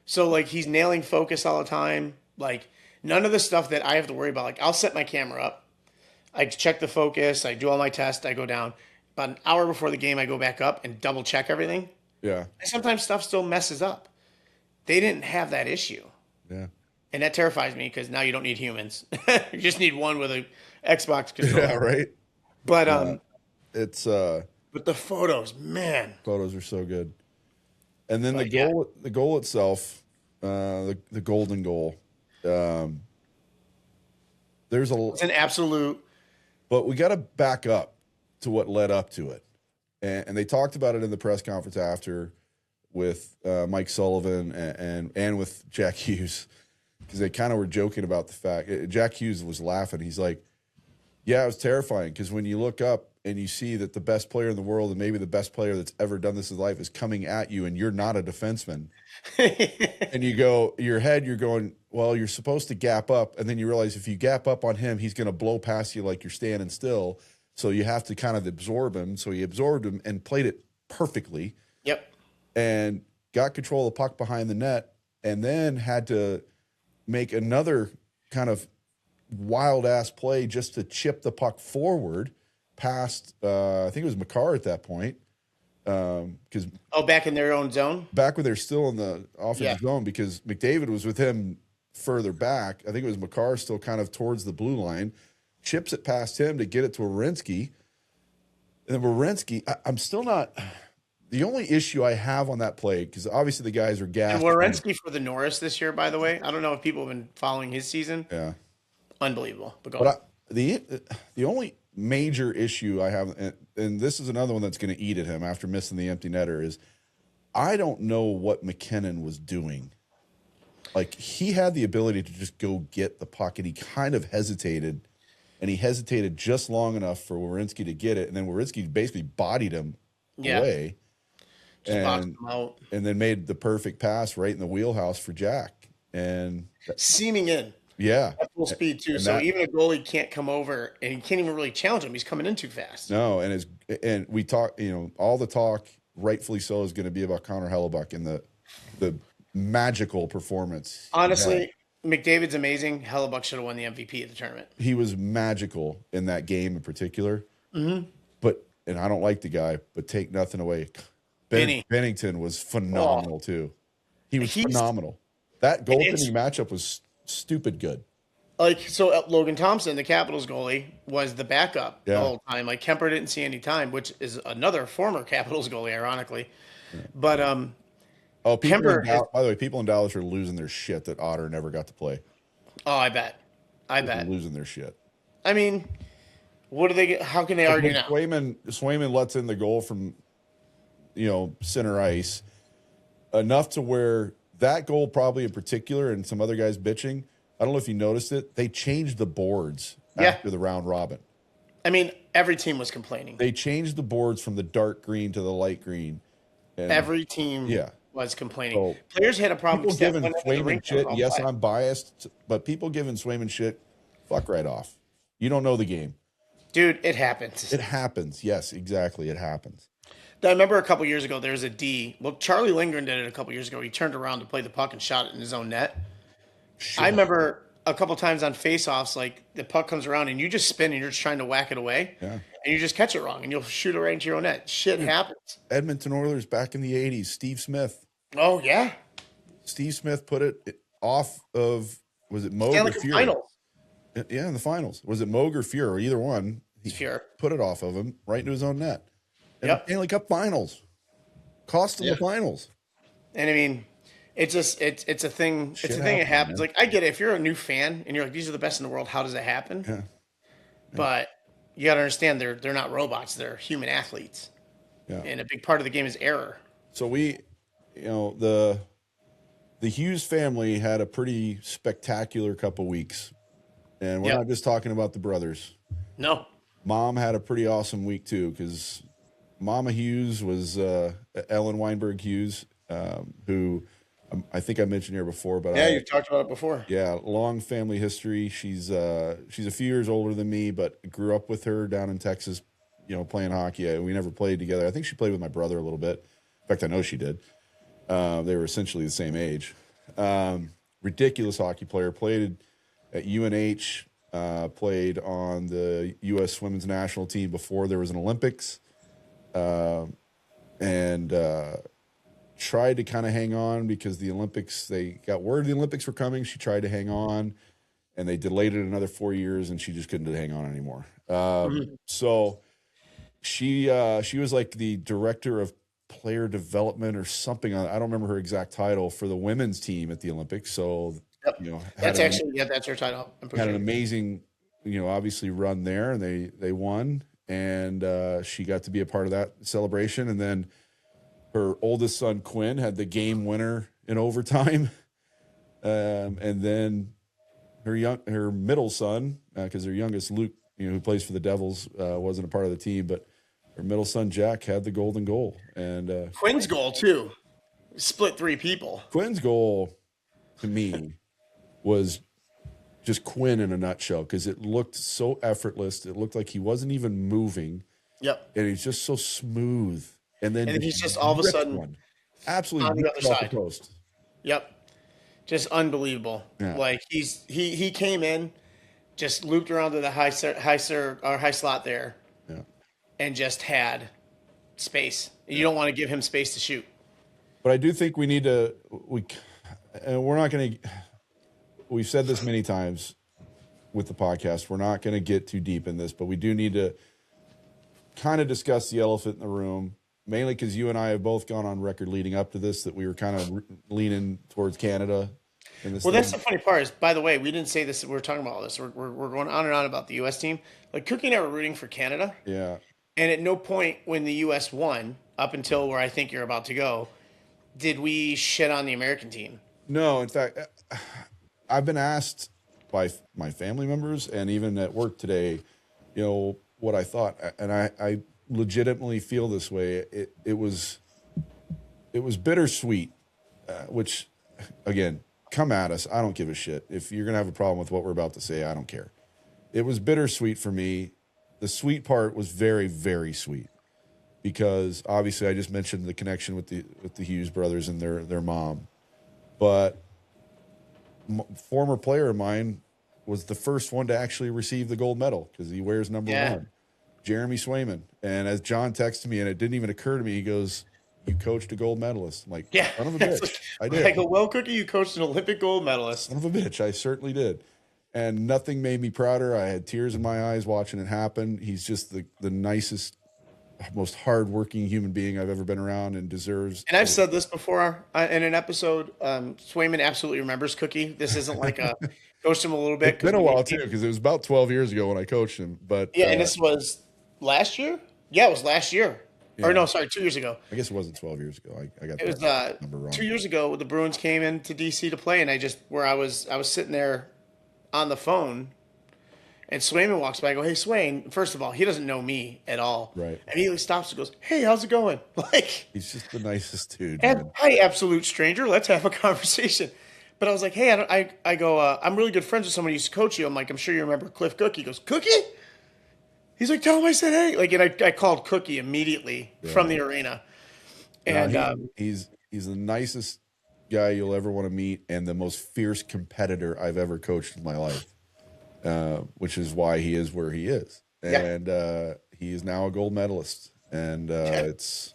So like he's nailing focus all the time. Like none of the stuff that I have to worry about. Like I'll set my camera up, I check the focus, I do all my tests, I go down. About an hour before the game, I go back up and double check everything. Yeah. And sometimes stuff still messes up. They didn't have that issue. Yeah. And that terrifies me because now you don't need humans. You just need one with a Xbox controller. Yeah, right. But it's but the photos, man. Photos are so good. And then the goal itself, the golden goal. It's an absolute. But we got to back up to what led up to it, and they talked about it in the press conference after with Mike Sullivan and with Jack Hughes, because they kind of were joking about the fact Jack Hughes was laughing. He's like, "Yeah, it was terrifying because when you look up and you see that the best player in the world and maybe the best player that's ever done this in life is coming at you, and you're not a defenseman." And you go, you're going, well, you're supposed to gap up. And then you realize if you gap up on him, he's going to blow past you like you're standing still. So you have to kind of absorb him. So he absorbed him and played it perfectly. Yep. And got control of the puck behind the net, and then had to make another kind of wild-ass play just to chip the puck forward past, I think it was Makar at that point. Because back in their own zone? Back when they're still in the offensive zone, because McDavid was with him further back. I think it was Makar still kind of towards the blue line. Chips it past him to get it to Werenski. And then Werenski, I'm still not... The only issue I have on that play, because obviously the guys are gassed. And Werenski for the Norris this year, by the way. I don't know if people have been following his season. Yeah. Unbelievable. But the only major issue I have, and this is another one that's going to eat at him after missing the empty netter, is I don't know what McKinnon was doing. Like, he had the ability to just go get the puck, and he kind of hesitated, and he hesitated just long enough for Werenski to get it, and then Werenski basically bodied him away. Just boxed him out. And then made the perfect pass right in the wheelhouse for Jack. And seaming in. Yeah. At full speed, too. So even a goalie can't come over, and he can't even really challenge him. He's coming in too fast. No, and we talk, all the talk, rightfully so, is going to be about Connor Hellebuck and the magical performance. Honestly, McDavid's amazing. Hellebuck should have won the MVP of the tournament. He was magical in that game in particular. Mm-hmm. And I don't like the guy, but take nothing away. Bennington was phenomenal, too. He was phenomenal. That goaltending matchup was stupid good. Like, so Logan Thompson, the Capitals goalie, was the backup the whole time. Like, Kemper didn't see any time, which is another former Capitals goalie, ironically. Yeah. But Kemper, by the way, people in Dallas are losing their shit that Otter never got to play. Oh, I bet. They're losing their shit. I mean, what do they get? How can they argue now? Swayman lets in the goal from, center ice. enough to where that goal probably in particular and some other guys bitching, I don't know if you noticed it, they changed the boards after the round robin. I mean, every team was complaining. They changed the boards from the dark green to the light green. And every team was complaining. So, players had a problem. People giving Swayman shit. Yes, I'm biased, but people giving Swayman shit, fuck right off. You don't know the game. Dude, it happens. It happens. Yes, exactly. It happens. I remember a couple years ago, there was a D. Well, Charlie Lindgren did it a couple years ago. He turned around to play the puck and shot it in his own net. Shit. I remember a couple times on face-offs, like the puck comes around and you just spin and you're just trying to whack it away. Yeah. And you just catch it wrong and you'll shoot it right into your own net. Shit happens. Edmonton Oilers back in the 80s, Steve Smith. Oh, yeah. Steve Smith put it off of, was it Moog or Fury? Finals. Yeah, in the finals. Was it Moog or Fury? Either one. He put it off of him right into his own net. And Stanley Cup finals. Cost of the finals. And I mean, it's just it's a thing. Shit it's a thing that happens. Man. Like, I get it. If you're a new fan and you're like, these are the best in the world, how does it happen? Yeah. But you got to understand they're not robots. They're human athletes. Yeah. And a big part of the game is error. So the Hughes family had a pretty spectacular couple weeks. And we're not just talking about the brothers. No. Mom had a pretty awesome week too, because Mama Hughes was Ellen Weinberg Hughes, who I think I mentioned here before. But you've talked about it before. Yeah, long family history. She's a few years older than me, but grew up with her down in Texas, playing hockey. We never played together. I think she played with my brother a little bit. In fact, I know she did. They were essentially the same age. Ridiculous hockey player. Played at UNH. Played on the U.S. women's national team before there was an Olympics, and tried to kind of hang on because the Olympics, they got word the Olympics were coming. She tried to hang on, and they delayed it another 4 years, and she just couldn't hang on anymore. So she was like the director of player development or something. I don't remember her exact title for the women's team at the Olympics. So. That's that's her title. Had an amazing, obviously run there, and they won, and she got to be a part of that celebration. And then her oldest son Quinn had the game winner in overtime, and then her middle son, because her youngest Luke, who plays for the Devils, wasn't a part of the team, but her middle son Jack had the golden goal, and Quinn's goal too, split three people. Quinn's goal, to me, was just Quinn in a nutshell, because it looked so effortless. It looked like he wasn't even moving. Yep. And he's just so smooth. And then he's just all of a sudden absolutely on the other side. The coast. Yep. Just unbelievable. Yeah. Like he came in, just looped around to the high slot there. Yeah. And just had space. You don't want to give him space to shoot. But I do think we need to and we're not going to. We've said this many times with the podcast. We're not going to get too deep in this, but we do need to kind of discuss the elephant in the room, mainly because you and I have both gone on record leading up to this that we were kind of leaning towards Canada. That's the funny part is, by the way, we didn't say this. We were talking about all this. We're going on and on about the U.S. team. Like, Cookie and I were rooting for Canada. Yeah. And at no point when the U.S. won, up until where I think you're about to go, did we shit on the American team. No, in fact, I've been asked by my family members and even at work today, what I thought, and I legitimately feel this way. It was bittersweet, which, again, come at us. I don't give a shit. If you're gonna have a problem with what we're about to say, I don't care. It was bittersweet for me. The sweet part was very, very sweet, because obviously I just mentioned the connection with the Hughes brothers and their mom, but. Former player of mine was the first one to actually receive the gold medal because he wears number 1, Jeremy Swayman. And as John texted me, and it didn't even occur to me, he goes, "You coached a gold medalist." I'm like, son of a bitch. I did. I go, well, Cookie, you coached an Olympic gold medalist. Son of a bitch. I certainly did. And nothing made me prouder. I had tears in my eyes watching it happen. He's just the nicest, most hardworking human being I've ever been around, and deserves. And I've said this before in an episode. Swayman absolutely remembers Cookie. This isn't like a coached him a little bit. It's been a while too, because it was about 12 years ago when I coached him. But and this was last year. Yeah, it was last year. Or no, sorry, 2 years ago. I guess it wasn't 12 years ago. I got It was that number wrong. 2 years ago. The Bruins came into DC to play, and I was sitting there on the phone, and Swayman walks by. I go, "Hey, Swain." First of all, he doesn't know me at all. Right. And he stops and goes, "Hey, how's it going?" Like, He's just the nicest dude. and, Man. "Hi, absolute stranger. Let's have a conversation." But I was like, "Hey, I go, I'm really good friends with someone who used to coach you." I'm like, "I'm sure you remember Cliff Cook." He goes, "Cookie?" He's like, "Tell him I said hey." Like, and I called Cookie immediately from the arena. And he's the nicest guy you'll ever want to meet, and the most fierce competitor I've ever coached in my life, which is why he is where he is. And he is now a gold medalist, and it's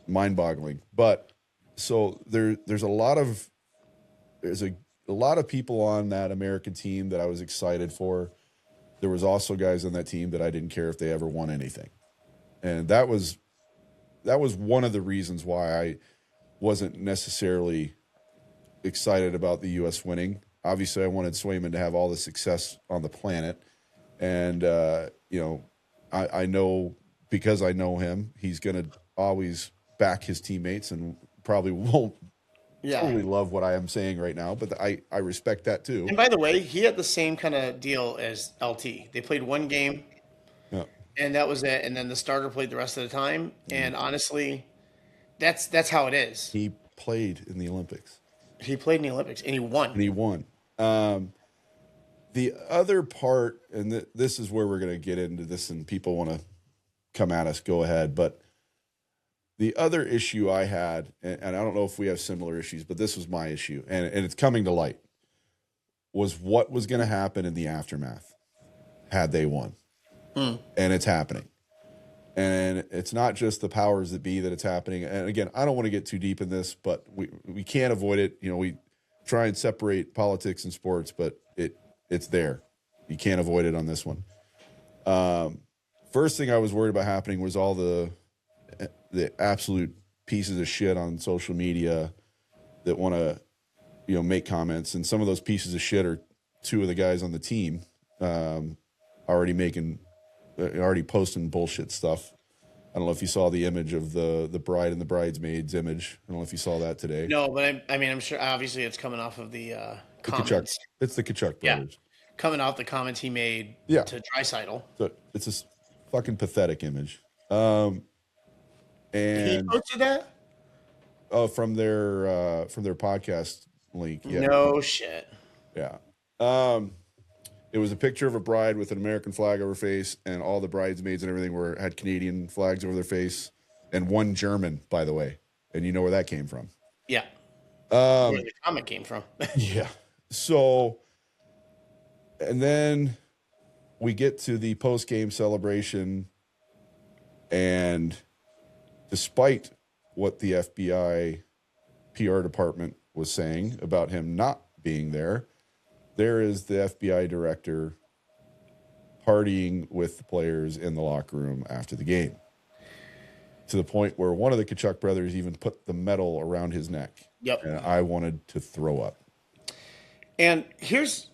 mind-boggling. But so there's a lot of people on that American team that I was excited for. There was also guys on that team that I didn't care if they ever won anything, and that was one of the reasons why I wasn't necessarily excited about the U.S. winning. Obviously, I wanted Swayman to have all the success on the planet, and I know, because I know him, he's going to always back his teammates, and probably won't totally love what I am saying right now, but I respect that too. And by the way, he had the same kind of deal as LT. They played one game, and that was it. And then the starter played the rest of the time. And honestly, that's how it is. He played in the Olympics. He played in the Olympics, and he won. The other part, and this is where we're going to get into this, and people want to come at us, go ahead. But the other issue I had, and I don't know if we have similar issues, but this was my issue, and it's coming to light, was what was going to happen in the aftermath had they won. And it's happening. And it's not just the powers that be that it's happening. And again, I don't want to get too deep in this, but we can't avoid it. We try and separate politics and sports, but it's there. You can't avoid it on this one. First thing I was worried about happening was all the absolute pieces of shit on social media that want to, make comments. And some of those pieces of shit are two of the guys on the team, already posting bullshit stuff. I don't know if you saw the image of the bride and the bridesmaids image. I don't know if you saw that today. No, but I'm sure obviously it's coming off of the comments. Kachuk. It's the Kachuk brothers. Coming off the comments he made to Dreisaitl. So it's a fucking pathetic image. And he posted that? Oh, from their podcast link. Yeah. No shit. Yeah. It was a picture of a bride with an American flag over her face, and all the bridesmaids and everything had Canadian flags over their face, and one German, by the way. And you know where that came from. Yeah. Where the comment came from. Yeah. So, and then we get to the post-game celebration, and despite what the FBI PR department was saying about him not being there, there is the FBI director partying with the players in the locker room after the game, to the point where one of the Kachuk brothers even put the medal around his neck. Yep. And I wanted to throw up. And here's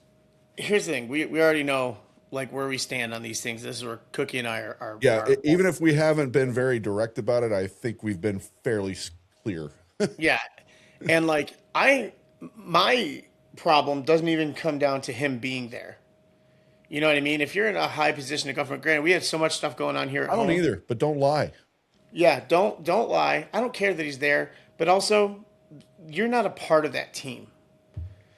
the thing. We already know where we stand on these things. This is where Cookie and I are. Even if we haven't been very direct about it, I think we've been fairly clear. Yeah. And my problem doesn't even come down to him being there. You know what I mean? If you're in a high position of government, granted, we had so much stuff going on here at home. I don't either, but don't lie. Yeah, don't lie. I don't care that he's there, but also you're not a part of that team.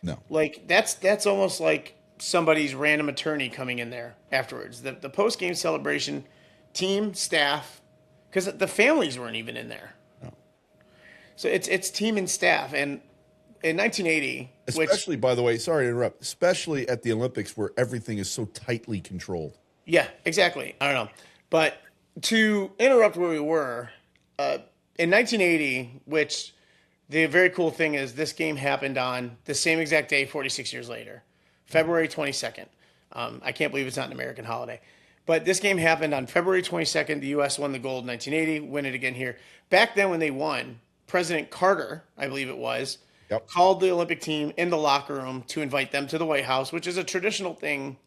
No. That's almost like somebody's random attorney coming in there afterwards. The post-game celebration, team, staff, because the families weren't even in there. No. So it's team and staff. And in 1980, especially, by the way, sorry to interrupt, especially at the Olympics where everything is so tightly controlled. Yeah, exactly. I don't know. But to interrupt where we were, in 1980, which the very cool thing is this game happened on the same exact day 46 years later, February 22nd. I can't believe it's not an American holiday. But this game happened on February 22nd. The U.S. won the gold in 1980, win it again here. Back then when they won, President Carter, I believe it was, called the Olympic team in the locker room to invite them to the White House, which is a traditional thing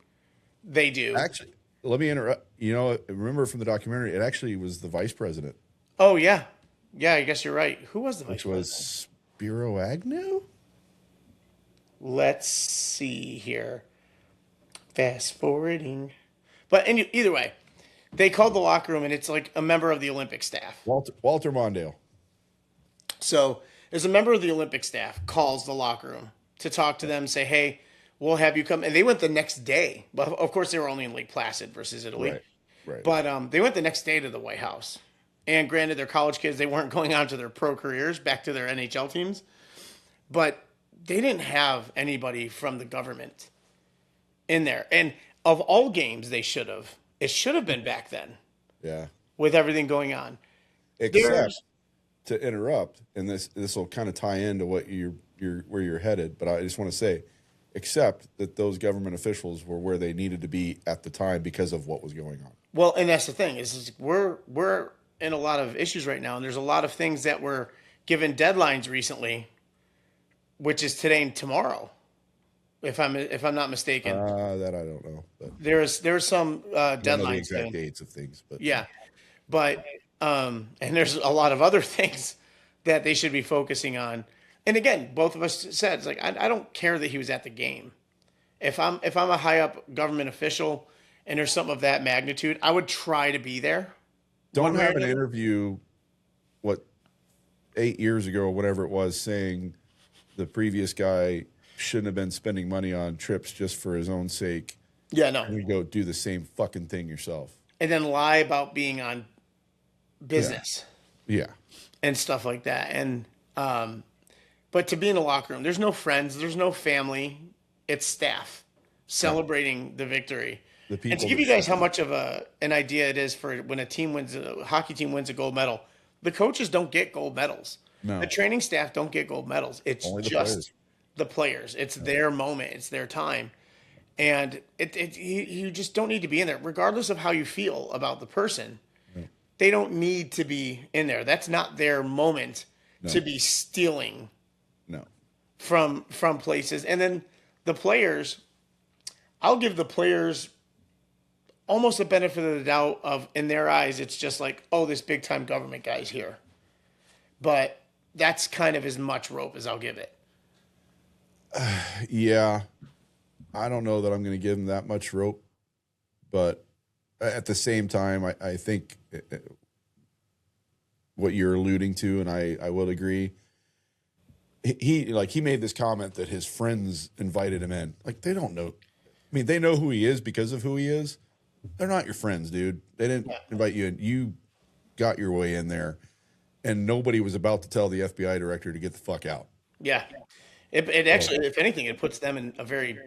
they do. Actually, let me interrupt. You know, remember from the documentary, it actually was the vice president, Oh yeah, yeah. I guess you're right. Who was the vice which president? was Spiro Agnew. Let's see here. Fast forwarding. But either way, they called the locker room, and it's like a member of the Olympic staff. Walter Mondale. So there's a member of the Olympic staff calls the locker room to talk to them, say, hey, we'll have you come. And they went the next day. But of course, they were only in Lake Placid versus Italy. Right. Right. But they went the next day to the White House. And granted, they're college kids. They weren't going on to their pro careers, back to their NHL teams. But they didn't have anybody from the government in there. And of all games they should have, it should have been back then Yeah. with everything going on. Except to interrupt, and this will kind of tie into what where you're headed, but I just want to say, except that those government officials were where they needed to be at the time because of what was going on. Well, and that's the thing is we're in a lot of issues right now, and there's a lot of things that were given deadlines recently, which is today and tomorrow, if I'm not mistaken. That I don't know, but There's some I don't know the deadlines. exact dates of things, but Yeah, but and there's a lot of other things that they should be focusing on. And again, both of us said it's like I don't care that he was at the game. If I'm a high up government official and there's something of that magnitude, I would try to be there. don't One way or have an another. interview, 8 years ago or whatever it was, saying the previous guy shouldn't have been spending money on trips just for his own sake. Yeah, no. And you go do the same fucking thing yourself. And then lie about being on business Yeah. and stuff like that. And but to be in a locker room, there's no friends, there's no family, it's staff celebrating the victory. The people And to give that you guys should how much of an idea it is for when a hockey team wins a gold medal, the coaches don't get gold medals. No. The training staff don't get gold medals. It's Only the just players. the players. It's their moment. It's their time. And you just don't need to be in there, regardless of how you feel about the person. They don't need to be in there. That's not their moment to be stealing No. from places. And then the players, I'll give the players almost a benefit of the doubt of, in their eyes, it's just like, oh, this big time government guy's here. But that's kind of as much rope as I'll give it. Yeah. I don't know that I'm going to give him that much rope, but at the same time, I think what you're alluding to, and I will agree. He made this comment that his friends invited him in. Like, they don't know. I mean, they know who he is because of who he is. They're not your friends, dude. They didn't invite you in. You got your way in there, and nobody was about to tell the FBI director to get the fuck out. Yeah. It actually, if anything, it puts them in a very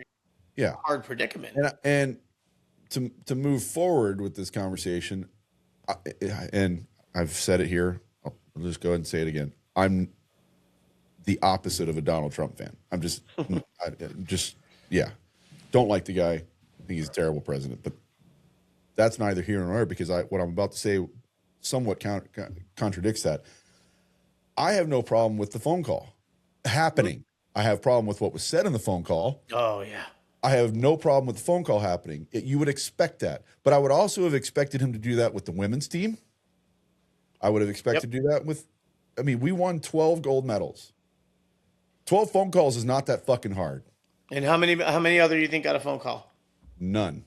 hard predicament. And to move forward with this conversation, and I've said it here, I'll just go ahead and say it again. I'm the opposite of a Donald Trump fan. I'm just, don't like the guy. I think he's a terrible president, but that's neither here nor there, because what I'm about to say somewhat contradicts that. I have no problem with the phone call happening. I have a problem with what was said in the phone call. Oh, yeah. I have no problem with the phone call happening. You would expect that. But I would also have expected him to do that with the women's team. I would have expected to do that with, we won 12 gold medals. 12 phone calls is not that fucking hard. And how many other you think got a phone call? None.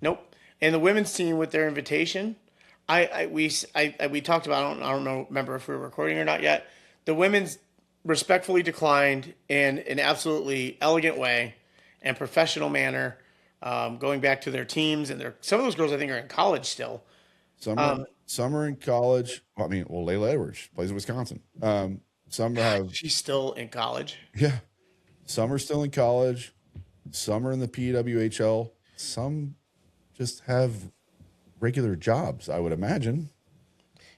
Nope. And the women's team with their invitation, we talked about. I don't remember if we were recording or not yet. The women's respectfully declined in an absolutely elegant way and professional manner, going back to their teams, and some of those girls I think are in college still. Some are in college. Layla Edwards plays in Wisconsin. Some have. She's still in college. Yeah. Some are still in college. Some are in the PWHL. Some just have regular jobs, I would imagine.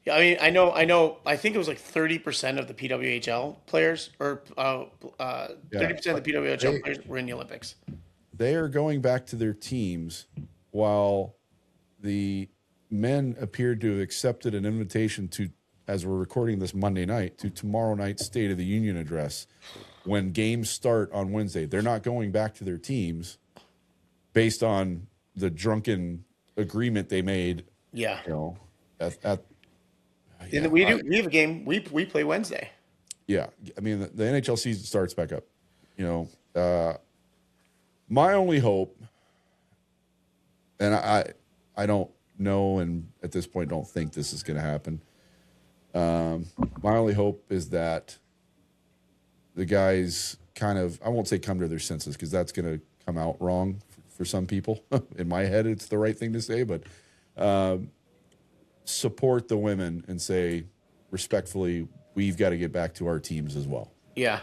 Yeah, I know. I think it was like 30% of the PWHL players, or 30% of the PWHL players were in the Olympics. They are going back to their teams, while the men appeared to have accepted an invitation to, as we're recording this Monday night, to tomorrow night's State of the Union address when games start on Wednesday. They're not going back to their teams based on the drunken agreement they made. Yeah. You know, And we have a game. We play Wednesday. Yeah, I mean the NHL season starts back up. You know, my only hope, and I don't know, and at this point don't think this is going to happen. My only hope is that the guys kind of, I won't say come to their senses because that's going to come out wrong for some people. In my head, it's the right thing to say, but support the women and say respectfully, we've got to get back to our teams as well. Yeah.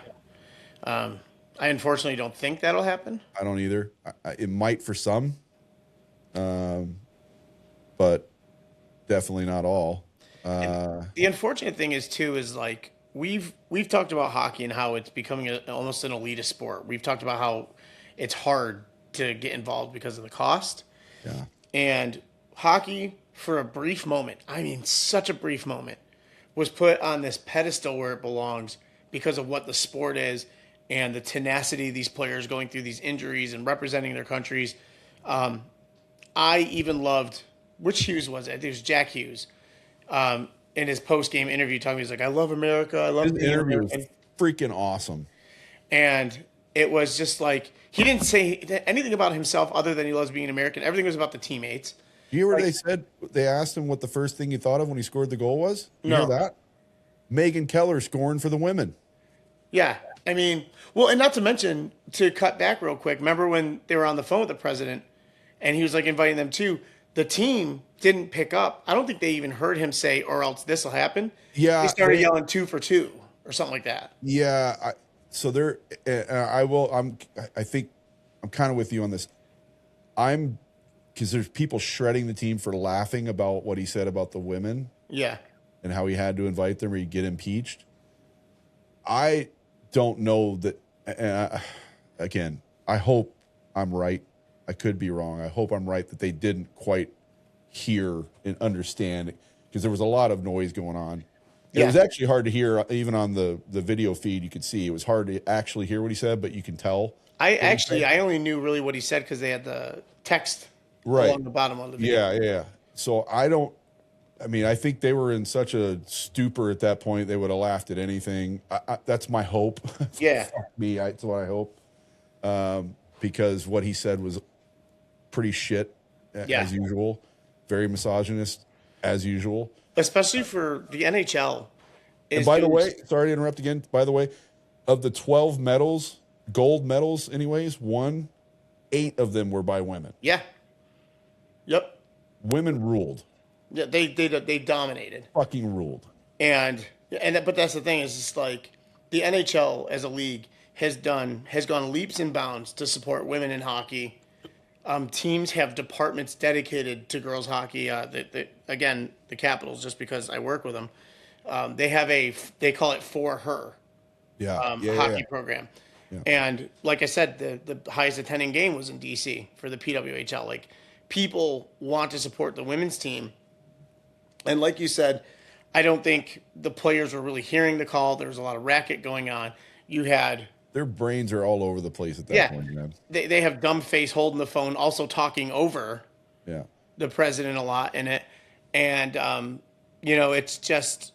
I unfortunately don't think that'll happen. I don't either. It might for some, but definitely not all. The unfortunate thing is too is like we've talked about hockey and how it's becoming almost an elitist sport. We've talked about how it's hard to get involved because of the cost. Yeah. And hockey, for a brief moment, I mean such a brief moment, was put on this pedestal where it belongs because of what the sport is and the tenacity of these players going through these injuries and representing their countries. I even loved, which Hughes was it? I think it was Jack Hughes. In his post-game interview, talking, he's like, "I love America. I love the interview was freaking awesome." And it was just like he didn't say anything about himself other than he loves being American. Everything was about the teammates. You hear what they said? They asked him what the first thing he thought of when he scored the goal was. You hear that? Megan Keller scoring for the women. Yeah, I mean, well, and not to mention, to cut back real quick. Remember when they were on the phone with the president, and he was like inviting them too. The team didn't pick up. I don't think they even heard him say, "Or else this will happen." Yeah, they started yelling 2 for 2 or something like that. Yeah, so there. I think I'm kind of with you on this. Because there's people shredding the team for laughing about what he said about the women. Yeah, and how he had to invite them or he'd get impeached. I don't know that. And again, I hope I'm right. I could be wrong. I hope I'm right that they didn't quite hear and understand because there was a lot of noise going on. Yeah. It was actually hard to hear, even on the video feed. You could see it was hard to actually hear what he said, but you can tell. I only knew really what he said because they had the text along the bottom of the video. Yeah. So I think they were in such a stupor at that point, they would have laughed at anything. That's my hope. Yeah. That's what I hope. Because what he said was pretty shit, as usual. Very misogynist, as usual. Especially for the NHL. And by the way, sorry to interrupt again. By the way, of the 12 medals, gold medals anyways, 8 of them were by women. Yeah. Yep. Women ruled. Yeah, they dominated. Fucking ruled. But that's the thing is it's like the NHL as a league has gone leaps and bounds to support women in hockey. Teams have departments dedicated to girls hockey. Again, the Capitals, just because I work with them, they call it For Her. Hockey program. Yeah. And like I said, the highest attending game was in DC for the PWHL. Like, people want to support the women's team. And like you said, I don't think the players were really hearing the call. There was a lot of racket going on. Their brains are all over the place at that point, man. They have dumb face holding the phone, also talking over the president a lot in it. And, it's just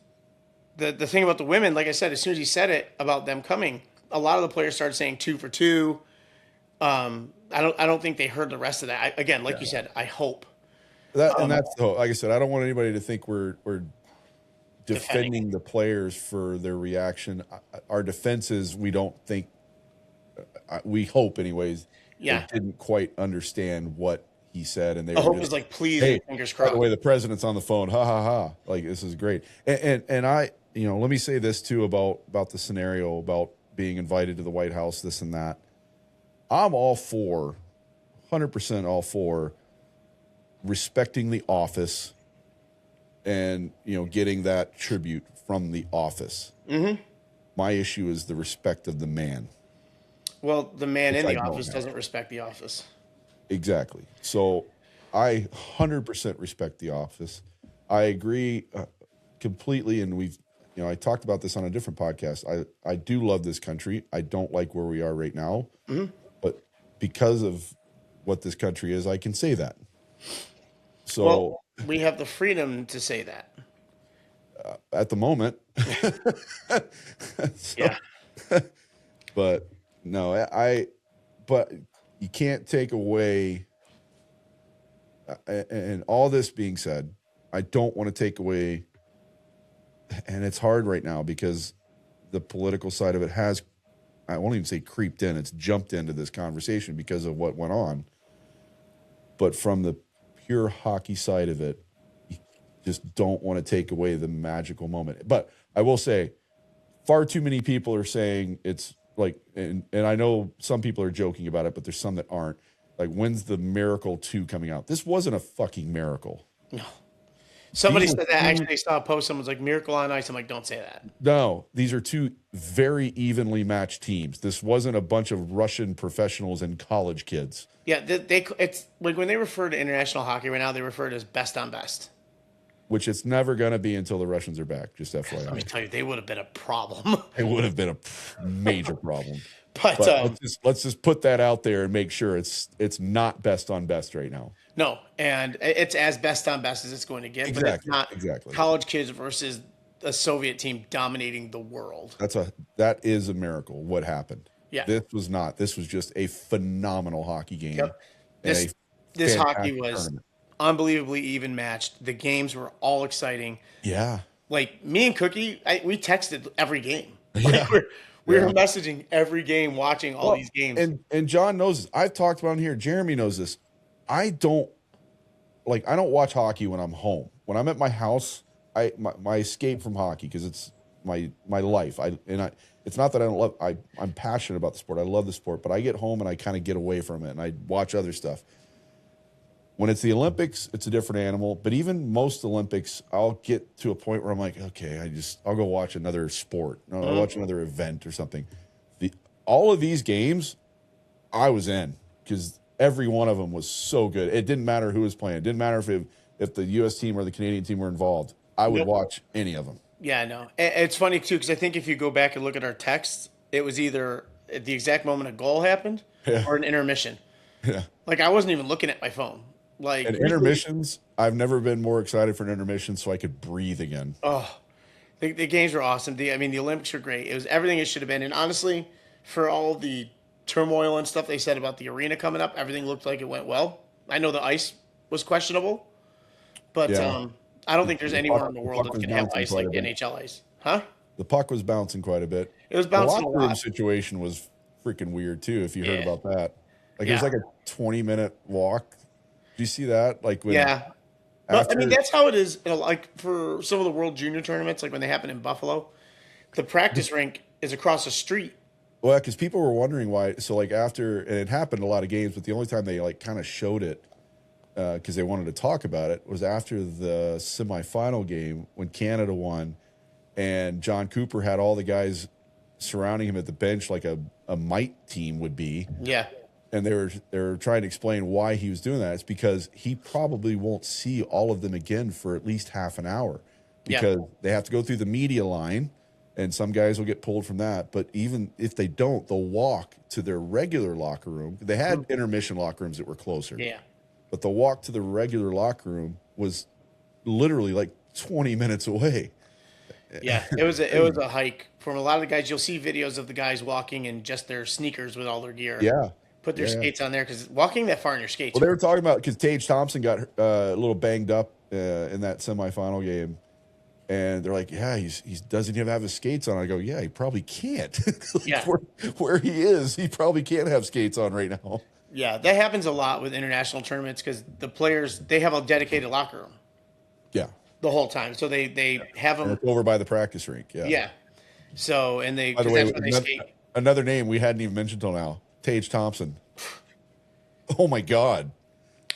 the thing about the women, like I said, as soon as he said it about them coming, a lot of the players started saying 2 for 2. I don't think they heard the rest of that. You said, I hope. And that's the hope. Like I said, I don't want anybody to think we're defending the players for their reaction. Our defenses, we don't think, we hope anyways, they didn't quite understand what he said. And they the hope was like, please, fingers crossed. By the way, the president's on the phone. Ha, ha, ha. Like, this is great. And I, let me say this too about the scenario about being invited to the White House, this and that. I'm all for, 100% all for respecting the office and, getting that tribute from the office. Mm-hmm. My issue is the respect of the man. Well, the man in the office doesn't respect the office. Exactly. So I 100% respect the office. I agree completely. And I talked about this on a different podcast. I do love this country. I don't like where we are right now. Mm-hmm. But because of what this country is, I can say that. So Well, we have the freedom to say that. at the moment, so, Yeah. but no, but you can't take away. And all this being said, I don't want to take away, and it's hard right now because the political side of it has, I won't even say creeped in, it's jumped into this conversation because of what went on. But from the pure hockey side of it, you just don't want to take away the magical moment. But I will say, far too many people are saying it's like, and I know some people are joking about it, but there's some that aren't. Like, when's the Miracle 2 coming out? This wasn't a fucking miracle. No. Somebody said that. Actually, I saw a post. Someone's like, Miracle on Ice. I'm like, don't say that. No, these are two very evenly matched teams. This wasn't a bunch of Russian professionals and college kids. Yeah, it's like when they refer to international hockey right now, they refer to it as best on best. Which it's never going to be until the Russians are back, just FYI. Let me tell you, they would have been a problem. It would have been a major problem. But let's just put that out there and make sure it's not best on best right now. No, and it's as best on best as it's going to get. Exactly, but it's not exactly. College kids versus a Soviet team dominating the world. That is a miracle. What happened? Yeah, this was not. This was just a phenomenal hockey game. Yep. This hockey was tournament. Unbelievably even matched. The games were all exciting. Yeah, like me and Cookie, we texted every game. Yeah. Like we were messaging every game, watching all these games. And John knows this. I've talked about it here. Jeremy knows this. I don't watch hockey when I'm home. When I'm at my house, my escape from hockey, because it's my life. It's not that I don't love. I'm passionate about the sport. I love the sport, but I get home and I kind of get away from it and I watch other stuff. When it's the Olympics, it's a different animal. But even most Olympics, I'll get to a point where I'm like, okay, I'll go watch another sport. I'll watch another event or something. All of these games, I was in because every one of them was so good. It didn't matter who was playing. It didn't matter if the U.S. team or the Canadian team were involved. I would watch any of them. Yeah, no. It's funny, too, because I think if you go back and look at our texts, it was either at the exact moment a goal happened or an intermission. Yeah. Like, I wasn't even looking at my phone. Like, and intermissions, I've never been more excited for an intermission so I could breathe again. Oh, the games were awesome. The Olympics were great. It was everything it should have been. And honestly, for all the turmoil and stuff they said about the arena coming up, everything looked like it went well. I know the ice was questionable, but I don't think there's anywhere in the world that's going to have ice like NHL ice. Huh? The puck was bouncing quite a bit. It was bouncing a lot. The locker room situation was freaking weird, too, if you heard about that. Like, it was like a 20-minute walk. Do you see that? Like, when But, that's how it is. Like, for some of the World Junior tournaments, like when they happen in Buffalo, the practice rink is across the street. Well, because people were wondering why. So, like, after, and it happened a lot of games, but the only time they, like, kind of showed it, because they wanted to talk about it, was after the semifinal game when Canada won, and John Cooper had all the guys surrounding him at the bench like a mite team would be. Yeah. And they were trying to explain why he was doing that. It's because he probably won't see all of them again for at least half an hour, because they have to go through the media line, and some guys will get pulled from that. But even if they don't, they'll walk to their regular locker room. They had intermission locker rooms that were closer. Yeah. But the walk to the regular locker room was literally like 20 minutes away. Yeah, it was a hike. From a lot of the guys, you'll see videos of the guys walking in just their sneakers with all their gear. Yeah. Put their skates on there, because walking that far in your skates. Well, they were talking about, because Tage Thompson got a little banged up in that semifinal game, and they're like, "Yeah, he doesn't even have his skates on." I go, "Yeah, he probably can't." Yeah, where he is, he probably can't have skates on right now. Yeah, that happens a lot with international tournaments, because the players, they have a dedicated locker room. Yeah, the whole time, so they have them and it's over by the practice rink. Yeah, yeah. So, and they, by the way, that's where they skate. Another name we hadn't even mentioned till now. Tage Thompson. Oh my God!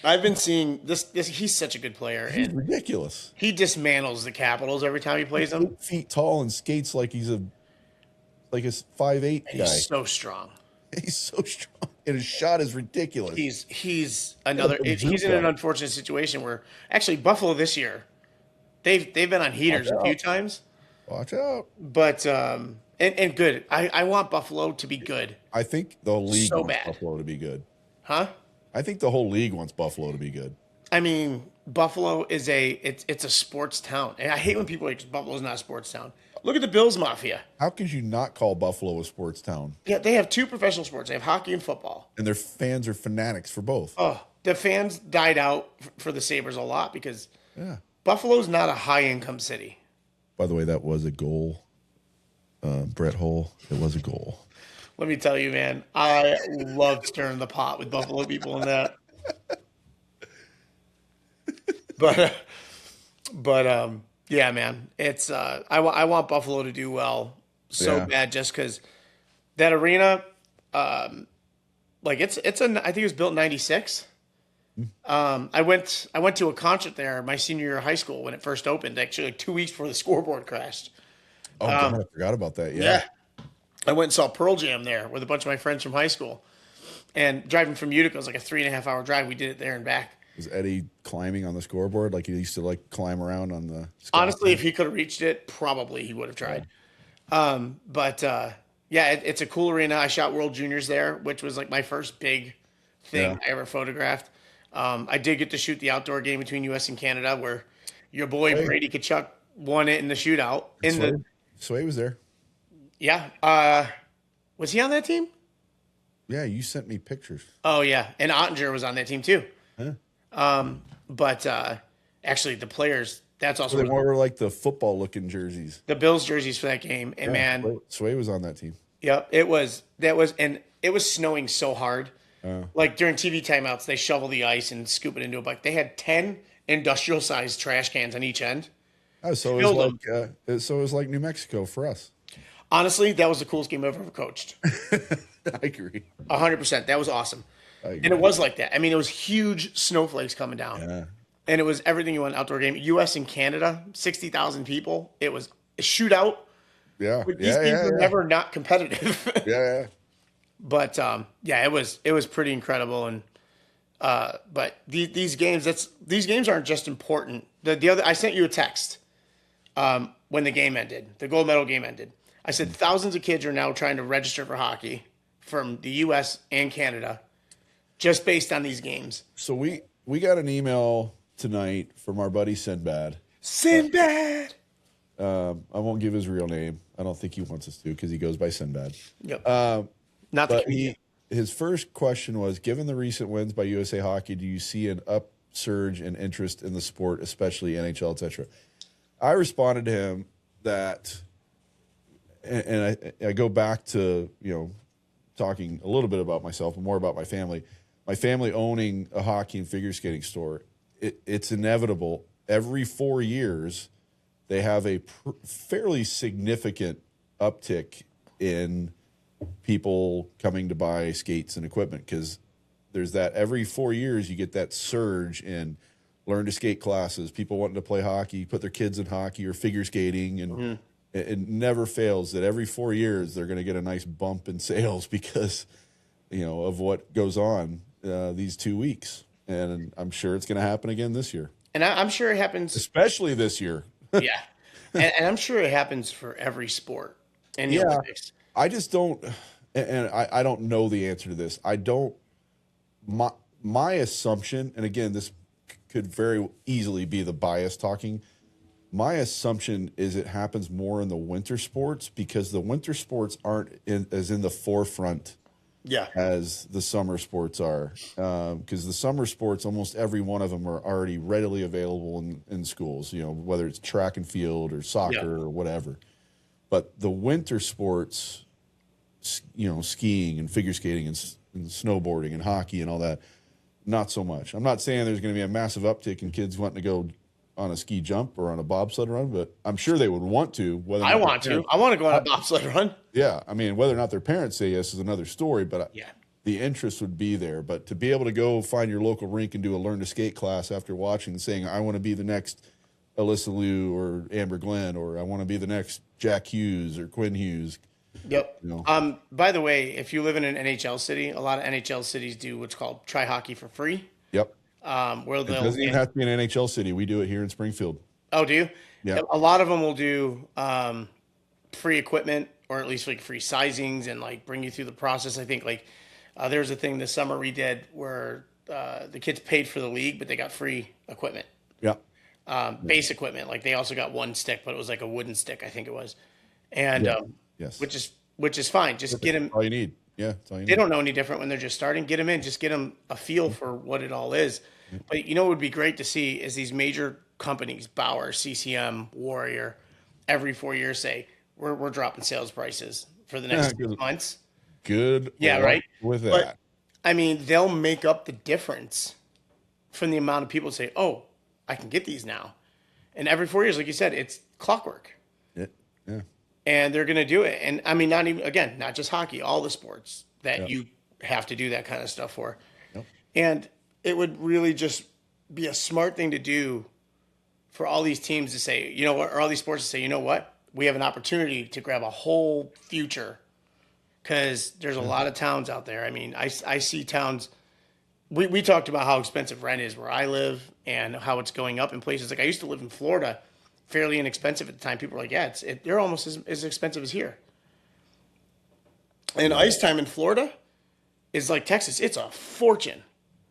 I've been seeing this. He's such a good player. He's ridiculous. He dismantles the Capitals every time he plays them. 8 feet tall and skates like he's a 5'8" guy. He's so strong. He's so strong, and his shot is ridiculous. He's another. He's in an unfortunate situation where actually Buffalo this year, they've been on heaters a few times. Watch out! But and good. I want Buffalo to be good. I think the league wants bad. Buffalo to be good. Huh? I think the whole league wants Buffalo to be good. I mean, Buffalo is it's a sports town, and I hate when people are like Buffalo's not a sports town. Look at the Bills Mafia. How could you not call Buffalo a sports town? Yeah, they have two professional sports. They have hockey and football. And their fans are fanatics for both. Oh, the fans died out for the Sabres a lot because Yeah. Buffalo's not a high income city. By the way, that was a goal. Brett Hull, it was a goal. Let me tell you, man, I love stirring the pot with Buffalo people in that. But yeah, man, it's I want Buffalo to do well so bad just because that arena, like I think it was built in '96. I went to a concert there my senior year of high school when it first opened, actually like 2 weeks before the scoreboard crashed. Oh, God, I forgot about that. Yeah. I went and saw Pearl Jam there with a bunch of my friends from high school. And driving from Utica was like a 3.5 hour drive. We did it there and back. Was Eddie climbing on the scoreboard like he used to like climb around on the Honestly, if he could have reached it, probably he would have tried. Yeah, it's a cool arena. I shot World Juniors there, which was like my first big thing I ever photographed. I did get to shoot the outdoor game between U.S. and Canada where your boy Brady Kachuk won it in the shootout. Sway was there. Yeah. Was he on that team? Yeah, you sent me pictures. Oh, yeah. And Ottinger was on that team, too. Huh? But actually, the players, that's also They were like the football-looking jerseys. the Bills jerseys for that game. And, man, Sway was on that team. yep, it was snowing so hard. Like, during TV timeouts, they shovel the ice and scoop it into a bucket. They had 10 industrial-sized trash cans on each end. Oh, so it was like New Mexico for us. Honestly, that was the coolest game I've ever coached. I agree. 100%. That was awesome. And it was like that. I mean, it was huge snowflakes coming down. Yeah. And it was everything you want outdoor game. U.S. and Canada, 60,000 people. It was a shootout. Yeah. These games were never not competitive. Yeah. But it was pretty incredible. And but these games aren't just important. The other, I sent you a text when the game ended, the gold medal game ended. I said thousands of kids are now trying to register for hockey from the U.S. and Canada, just based on these games. So we got an email tonight from our buddy Sinbad. Sinbad. I won't give his real name. I don't think he wants us to because he goes by Sinbad. Yep. Not but his first question was: given the recent wins by USA Hockey, do you see an upsurge in interest in the sport, especially NHL, etc.? I responded to him that, and I go back to talking a little bit about myself, but more about my family. My family owning a hockey and figure skating store, it's inevitable. Every 4 years, they have a fairly significant uptick in people coming to buy skates and equipment because there's that every 4 years you get that surge in learn to skate classes, people wanting to play hockey, put their kids in hockey or figure skating, and it never fails that every 4 years they're going to get a nice bump in sales because of what goes on these 2 weeks. And I'm sure it's going to happen again this year. And I'm sure it happens. Especially this year. Yeah. And I'm sure it happens for every sport in the Olympics. I just don't, and I don't know the answer to this. I don't, my assumption, and again, this could very easily be the bias talking. My assumption is it happens more in the winter sports because the winter sports aren't as in the forefront as the summer sports are. Because the summer sports, almost every one of them are already readily available in schools, whether it's track and field or soccer or whatever. But the winter sports, skiing and figure skating and snowboarding and hockey and all that, not so much. I'm not saying there's going to be a massive uptick in kids wanting to go on a ski jump or on a bobsled run, but I'm sure they would want to. I want to. I want to go on a bobsled run. Yeah. I mean, whether or not their parents say yes is another story, but the interest would be there. But to be able to go find your local rink and do a learn to skate class after watching and saying, I want to be the next Alyssa Liu or Amber Glenn, or I want to be the next Jack Hughes or Quinn Hughes. Yep. By the way, if you live in an NHL city, a lot of NHL cities do what's called try hockey for free. Yep. Where it doesn't even have to be an NHL city. We do it here in Springfield. Oh, do you? Yeah. A lot of them will do free equipment or at least like free sizings and like bring you through the process. I think like there's a thing this summer we did where the kids paid for the league, but they got free equipment, Yeah. base equipment. Like they also got one stick, but it was like a wooden stick, I think it was, and Yeah. Yes. which is fine. Just get them. All you need. Yeah. That's all you They need. don't know any different when they're just starting. Get them in. Just get them a feel for what it all is. But you know what would be great to see is these major companies, Bauer, CCM, Warrior, every 4 years say we're dropping sales prices for the next 6 months. Good. Yeah, luck right. With that. But I mean, they'll make up the difference from the amount of people who say, "Oh, I can get these now," and every 4 years, like you said, it's clockwork. Yeah. And they're going to do it. And I mean, not just hockey, all the sports that you have to do that kind of stuff for. Yep. And it would really just be a smart thing to do for all these teams to say, you know what, or all these sports to say, you know what, we have an opportunity to grab a whole future because there's a lot of towns out there. I mean, I see towns. We talked about how expensive rent is where I live and how it's going up in places. Like I used to live in Florida, fairly inexpensive at the time. People were like, yeah, they're almost as expensive as here. And ice time in Florida is like Texas. It's a fortune.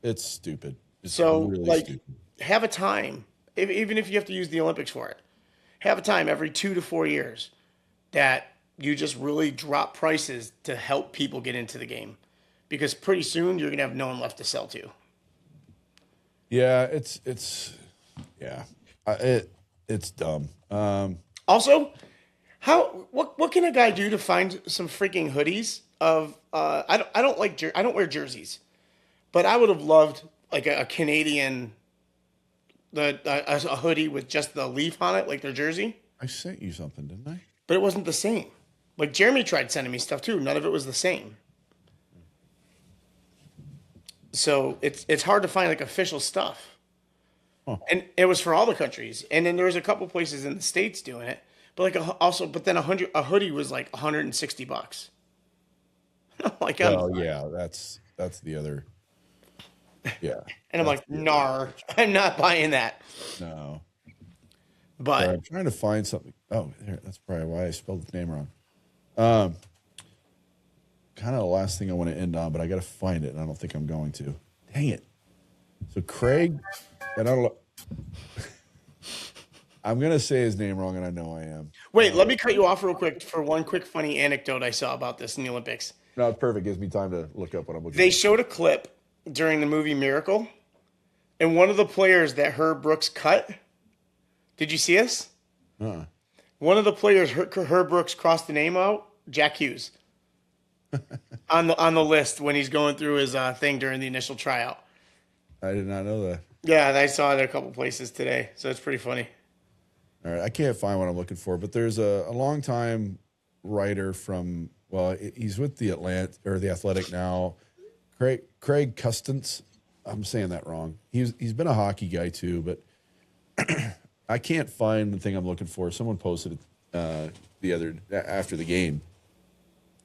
It's stupid. It's So, really like, stupid. have a time, even if you have to use the Olympics for it, have a time every 2 to 4 years that you just really drop prices to help people get into the game. Because pretty soon you're going to have no one left to sell to. Yeah, it's dumb. Also, what can a guy do to find some freaking hoodies of I don't wear jerseys, but I would have loved like a Canadian a hoodie with just the leaf on it, like their jersey. I sent you something, didn't I? But it wasn't the same. Like Jeremy tried sending me stuff too. None of it was the same. So it's hard to find like official stuff. Huh. And it was for all the countries. And then there was a couple places in the States doing it. But but then a hoodie was like $160. Like yeah, that's the other. Yeah. And I'm like, nar, I'm not buying that. No. But I'm trying to find something. Oh, there, that's probably why I spelled the name wrong. Kind of the last thing I want to end on, but I got to find it, and I don't think I'm going to. Dang it. So Craig, and I don't know. I'm going to say his name wrong, and I know I am. wait, let me cut you off real quick for one quick funny anecdote I saw about this in the Olympics. No, it's perfect. Gives me time to look up what I'm looking They for. showed a clip during the movie Miracle, and one of the players that Herb Brooks cut, did you see this? Uh-uh. One of the players Herb Brooks crossed the name out, Jack Hughes, on the list when he's going through his thing during the initial tryout. I did not know that. Yeah, I saw it at a couple places today, so it's pretty funny. All right, I can't find what I'm looking for, but there's a longtime writer from, well, he's with the Athletic now, Craig Custance. I'm saying that wrong. He's been a hockey guy too, but I can't find the thing I'm looking for. Someone posted it after the game,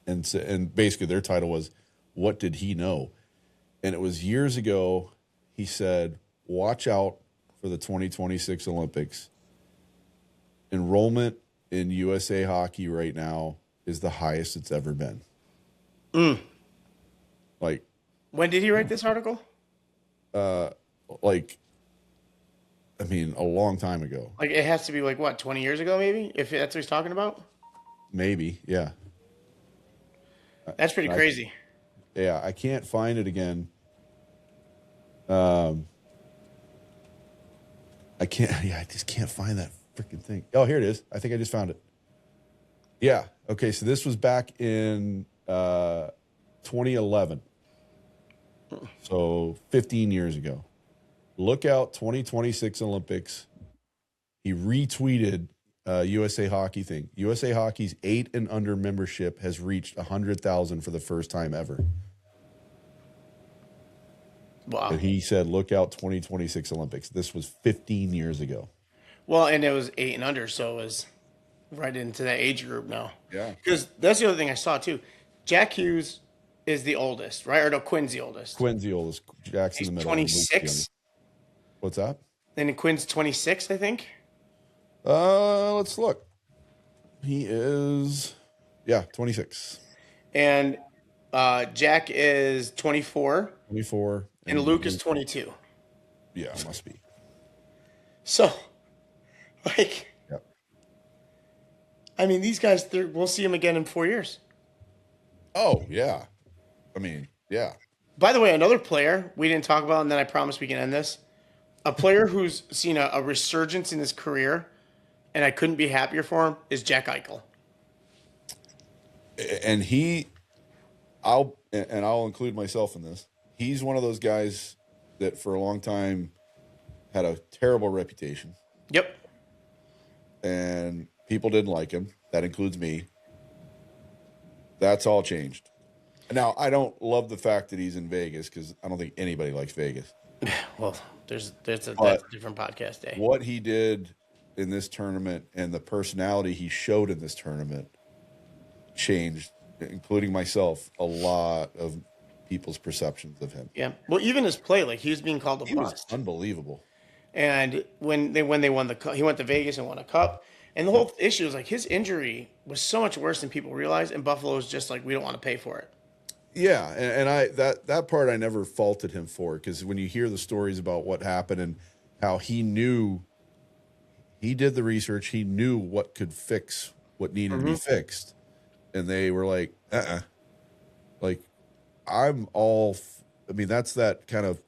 and basically their title was, "What did he know?" And it was years ago. He said, "Watch out for the 2026 Olympics. Enrollment in USA Hockey right now is the highest it's ever been." Like, When did he write this article? I mean, a long time ago. Like, it has to be like, what, 20 years ago maybe, if that's what he's talking about? Maybe, yeah. That's pretty crazy. Yeah, I can't find it again. I just can't find that freaking thing. Oh, here it is. I think I just found it. Yeah. Okay, so this was back in 2011. So 15 years ago. Look out 2026 Olympics. He retweeted USA Hockey thing. USA Hockey's 8 and under membership has reached 100,000 for the first time ever. Wow. And he said, look out 2026 Olympics. This was 15 years ago. Well, and it was 8 and under, so it was right into that age group now. Yeah. Because that's the other thing I saw, too. Jack Hughes is the oldest, right? Or no, Quinn's the oldest. Quinn's the oldest. Jack's in the middle. 26. What's that? And Quinn's 26, I think. Let's look. He is, 26. And Jack is 24. 24. And Luke is 22. Yeah, it must be. So, like, Yep. I mean, these guys, we'll see them again in 4 years. Oh, yeah. I mean, yeah. By the way, another player we didn't talk about, and then I promise we can end this. A player who's seen a resurgence in his career, and I couldn't be happier for him, is Jack Eichel. And I'll include myself in this. He's one of those guys that for a long time had a terrible reputation. Yep. And people didn't like him. That includes me. That's all changed. Now, I don't love the fact that he's in Vegas because I don't think anybody likes Vegas. Well, that's a different podcast day. What he did in this tournament and the personality he showed in this tournament changed, including myself, a lot of people's perceptions of him. Yeah. Well, even his play, like he was being called a He was bust. unbelievable. And when they won the cup, he went to Vegas and won a cup. And the whole issue was like his injury was so much worse than people realized. And Buffalo was just like, we don't want to pay for it. Yeah, and I that part I never faulted him for, because when you hear the stories about what happened and how he knew, he did the research, he knew what could fix what needed to be fixed, and they were like, like I'm all. I mean, that's that kind of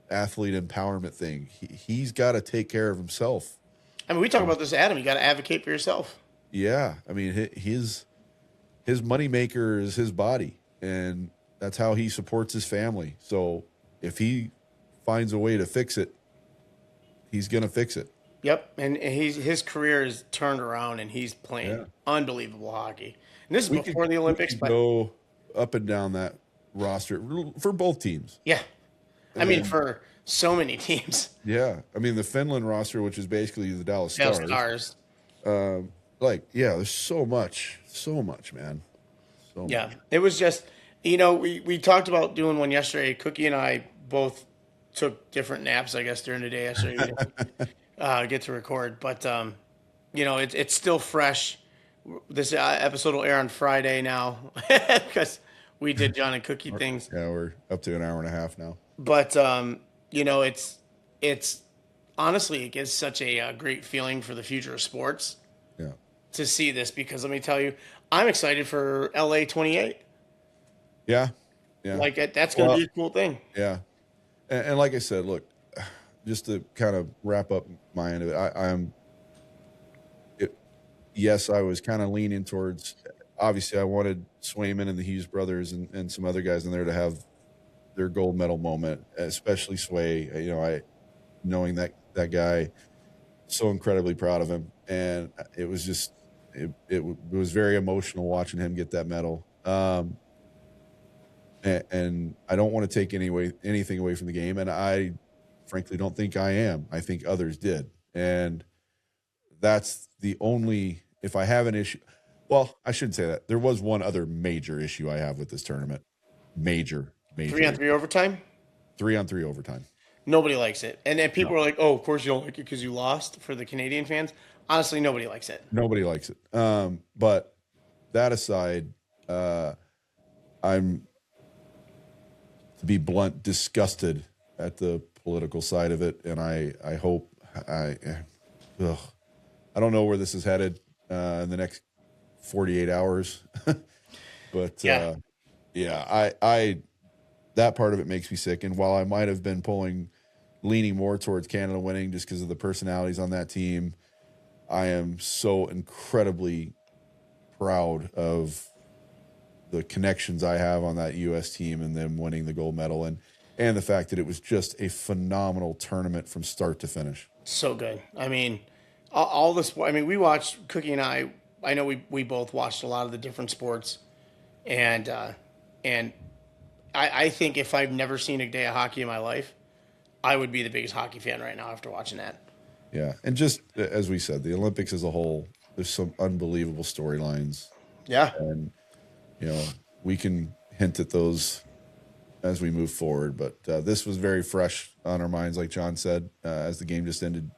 athlete empowerment thing. He's got to take care of himself. I mean, we talk about this, Adam. You got to advocate for yourself. Yeah, I mean, his moneymaker is his body, and that's how he supports his family. So if he finds a way to fix it, he's going to fix it. Yep, and his career is turned around, and he's playing unbelievable hockey. And this is before the Olympics. But go up and down that roster for both teams. Yeah, I mean, for so many teams. Yeah, I mean the Finland roster, which is basically the Dallas Stars. There's so much, man. So much. It was just, we talked about doing one yesterday. Cookie and I both took different naps, I guess, during the day yesterday. We didn't get to record, but it's still fresh. This episode will air on Friday now because we did John and Cookie things. Yeah, we're up to an hour and a half now. But it's honestly, it gives such a great feeling for the future of sports. Yeah. To see this, because let me tell you, I'm excited for LA 28. Yeah. Like that's going to be a cool thing. Yeah. And like I said, look, just to kind of wrap up my end of it, yes, I was kind of leaning towards, obviously I wanted Swayman and the Hughes brothers and some other guys in there to have their gold medal moment, especially Sway. Knowing that guy, so incredibly proud of him. And it was just, it was very emotional watching him get that medal. And I don't want to take anything away from the game. And I frankly don't think I am. I think others did. And that's the only, if I have an issue, well, I shouldn't say that. There was one other major issue I have with this tournament. Major. 3-on-3 overtime? 3-on-3 overtime. Nobody likes it. And then people are like, oh, of course you don't like it because you lost, for the Canadian fans. Honestly, nobody likes it. Nobody likes it. But that aside, I'm, to be blunt, disgusted at the political side of it. And I hope, I don't know where this is headed in the next 48 hours. But I that part of it makes me sick. And while I might have been leaning more towards Canada winning just because of the personalities on that team, I am so incredibly proud of the connections I have on that U.S. team and them winning the gold medal, and the fact that it was just a phenomenal tournament from start to finish. So good. I mean, all this. I mean, we watched, Cookie and I know we both watched a lot of the different sports, and I think if I've never seen a day of hockey in my life, I would be the biggest hockey fan right now after watching that. Yeah, and just as we said, the Olympics as a whole, there's some unbelievable storylines. Yeah. And, we can hint at those as we move forward. But this was very fresh on our minds, like John said, as the game just ended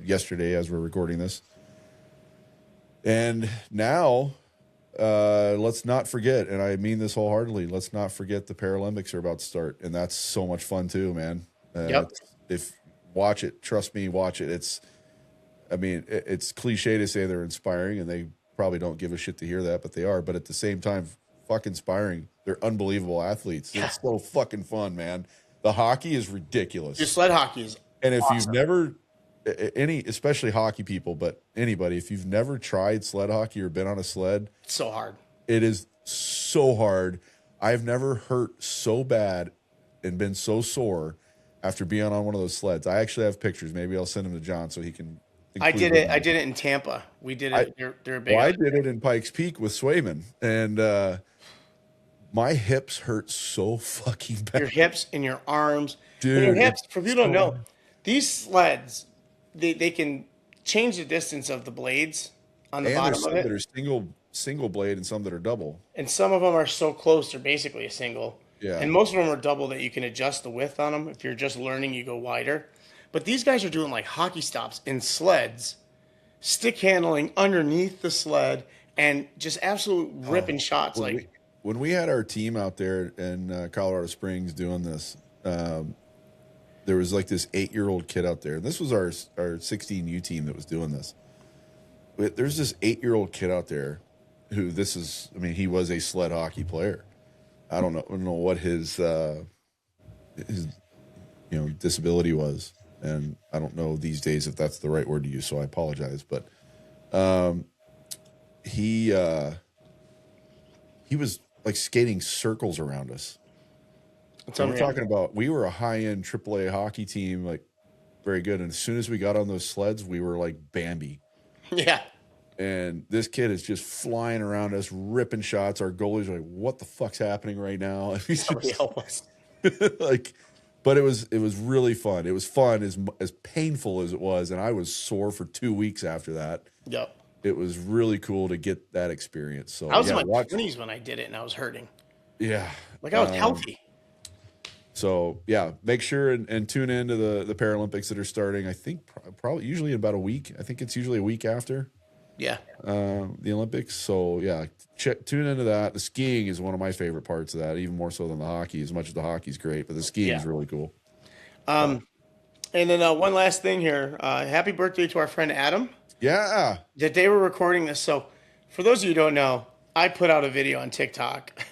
yesterday as we're recording this. And now let's not forget, and I mean this wholeheartedly, let's not forget the Paralympics are about to start, and that's so much fun too, man. Yep. If watch it, trust me, watch it. It's cliche to say they're inspiring, and they probably don't give a shit to hear that, but they are. But at the same time, fucking inspiring. They're unbelievable athletes. Yeah. It's so fucking fun, man. The hockey is ridiculous. Your sled hockey is and if awesome. You've never especially hockey people, but anybody, if you've never tried sled hockey or been on a sled, it's so hard. It is so hard. I've never hurt so bad and been so sore after being on one of those sleds. I actually have pictures. Maybe I'll send them to John so he can. I did it in Tampa. We did it. They're big. Well, I did it in Pikes Peak with Swayman, and my hips hurt so fucking bad. Your hips and your arms, dude. And your hips. For people who don't know, these sleds. They can change the distance of the blades on the bottom of it. Some that are single blade and some that are double. And some of them are so close they're basically a single. Yeah. And most of them are double that you can adjust the width on them. If you're just learning, you go wider. But these guys are doing like hockey stops in sleds, stick handling underneath the sled, and just absolute ripping shots. When we had our team out there in Colorado Springs doing this, there was like this 8-year-old kid out there. And this was our 16U team that was doing this. But there's this 8-year-old kid out there who he was a sled hockey player. I don't know what his disability was. And I don't know these days if that's the right word to use, so I apologize. But he was like skating circles around us. We're talking about, we were a high-end AAA hockey team, like very good. And as soon as we got on those sleds, we were like Bambi. Yeah. And this kid is just flying around us, ripping shots. Our goalies are like, "What the fuck's happening right now?" Somebody help us. But it was really fun. It was fun as painful as it was, and I was sore for 2 weeks after that. Yep. It was really cool to get that experience. So I was in my 20s when I did it, and I was hurting. Yeah. Like I was healthy. So, yeah, make sure and tune in to the Paralympics that are starting, I think, probably usually in about a week. I think it's usually a week after the Olympics. So, yeah, tune into that. The skiing is one of my favorite parts of that, even more so than the hockey, as much as the hockey's great. But the skiing is really cool. And then one last thing here. Happy birthday to our friend Adam. Yeah. The day we're recording this. So, for those of you who don't know, I put out a video on TikTok.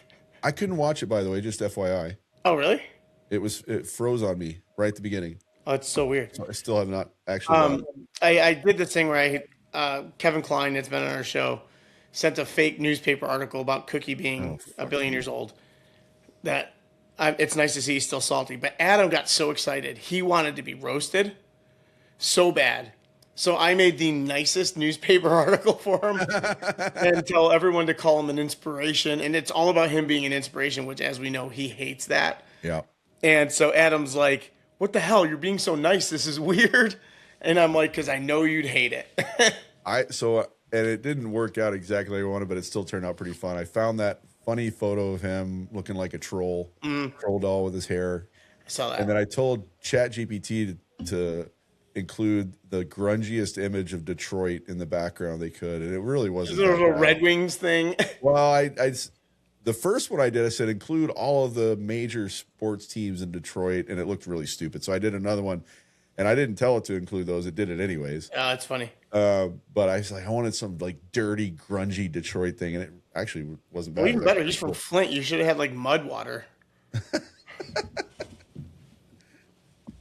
I couldn't watch it, by the way, just FYI. Oh, really? It froze on me right at the beginning. Oh, it's so weird. So I still have not actually. I did this thing where Kevin Klein, that's been on our show, sent a fake newspaper article about Cookie being a billion years old. It's nice to see he's still salty. But Adam got so excited. He wanted to be roasted so bad. So I made the nicest newspaper article for him and tell everyone to call him an inspiration. And it's all about him being an inspiration, which, as we know, he hates that. Yeah. And so Adam's like, "What the hell? You're being so nice. This is weird." And I'm like, "Because I know you'd hate it." And it didn't work out exactly like I wanted, but it still turned out pretty fun. I found that funny photo of him looking like a troll doll with his hair. I saw that. And then I told ChatGPT to include the grungiest image of Detroit in the background they could, and it really wasn't. There was a Red Wings thing. Well, the first one I did, I said include all of the major sports teams in Detroit, and it looked really stupid. So I did another one, and I didn't tell it to include those. It did it anyways. Oh, that's funny. But I was like, I wanted some like dirty, grungy Detroit thing, and it actually wasn't bad. Well, even better, he's from Flint. You should have had like mud water.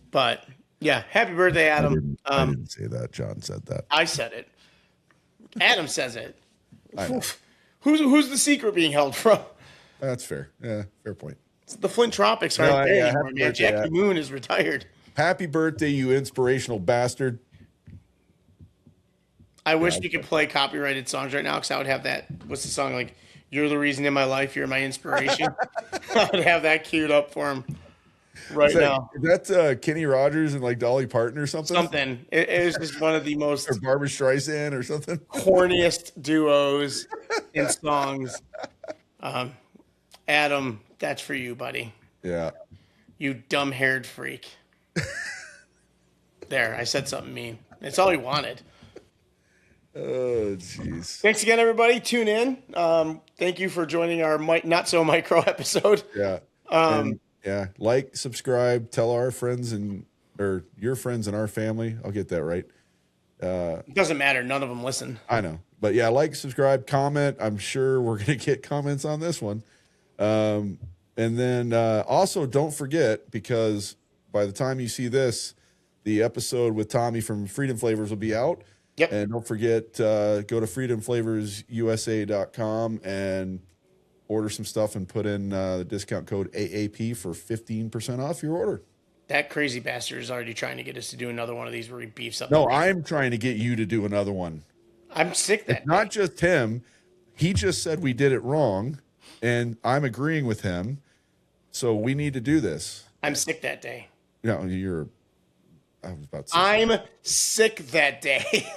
But yeah, happy birthday, Adam. I didn't say that. John said that. I said it. Adam says it. Who's the secret being held from? That's fair. Yeah, fair point. The Flint Tropics aren't there anymore, man. Jackie Moon is retired. Happy birthday, you inspirational bastard. I wish we could play copyrighted songs right now because I would have that. What's the song like? "You're the reason in my life. You're my inspiration." I would have that queued up for him now. Is that Kenny Rogers and like Dolly Parton or something? Something. It is just one of the most or Barbra Streisand or something. Corniest duos in songs. Adam, that's for you, buddy. Yeah. You dumb-haired freak. There, I said something mean. It's all he wanted. Oh, jeez. Thanks again, everybody. Tune in. Thank you for joining our not so micro episode. Yeah. And yeah, like, subscribe, tell our friends or your friends and our family. I'll get that right. It doesn't matter. None of them listen. I know. But yeah, like, subscribe, comment. I'm sure we're going to get comments on this one. And then also don't forget, because by the time you see this, the episode with Tommy from Freedom Flavors will be out. Yep. And don't forget, go to freedomflavorsusa.com and order some stuff and put in the discount code AAP for 15% off your order. That crazy bastard is already trying to get us to do another one of these where he beefs up. No, I'm trying to get you to do another one. I'm sick that. It's not just him. He just said we did it wrong, and I'm agreeing with him. So we need to do this. I'm sick that day. No, I was about to say. I'm sick that day.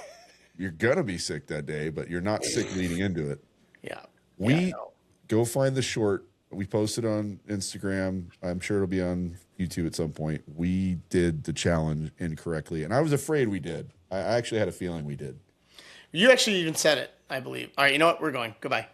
You're going to be sick that day, but you're not sick leading into it. Yeah. Go find the short. We posted on Instagram. I'm sure it'll be on YouTube at some point. We did the challenge incorrectly, and I was afraid we did. I actually had a feeling we did. You actually even said it, I believe. All right, you know what? We're going. Goodbye.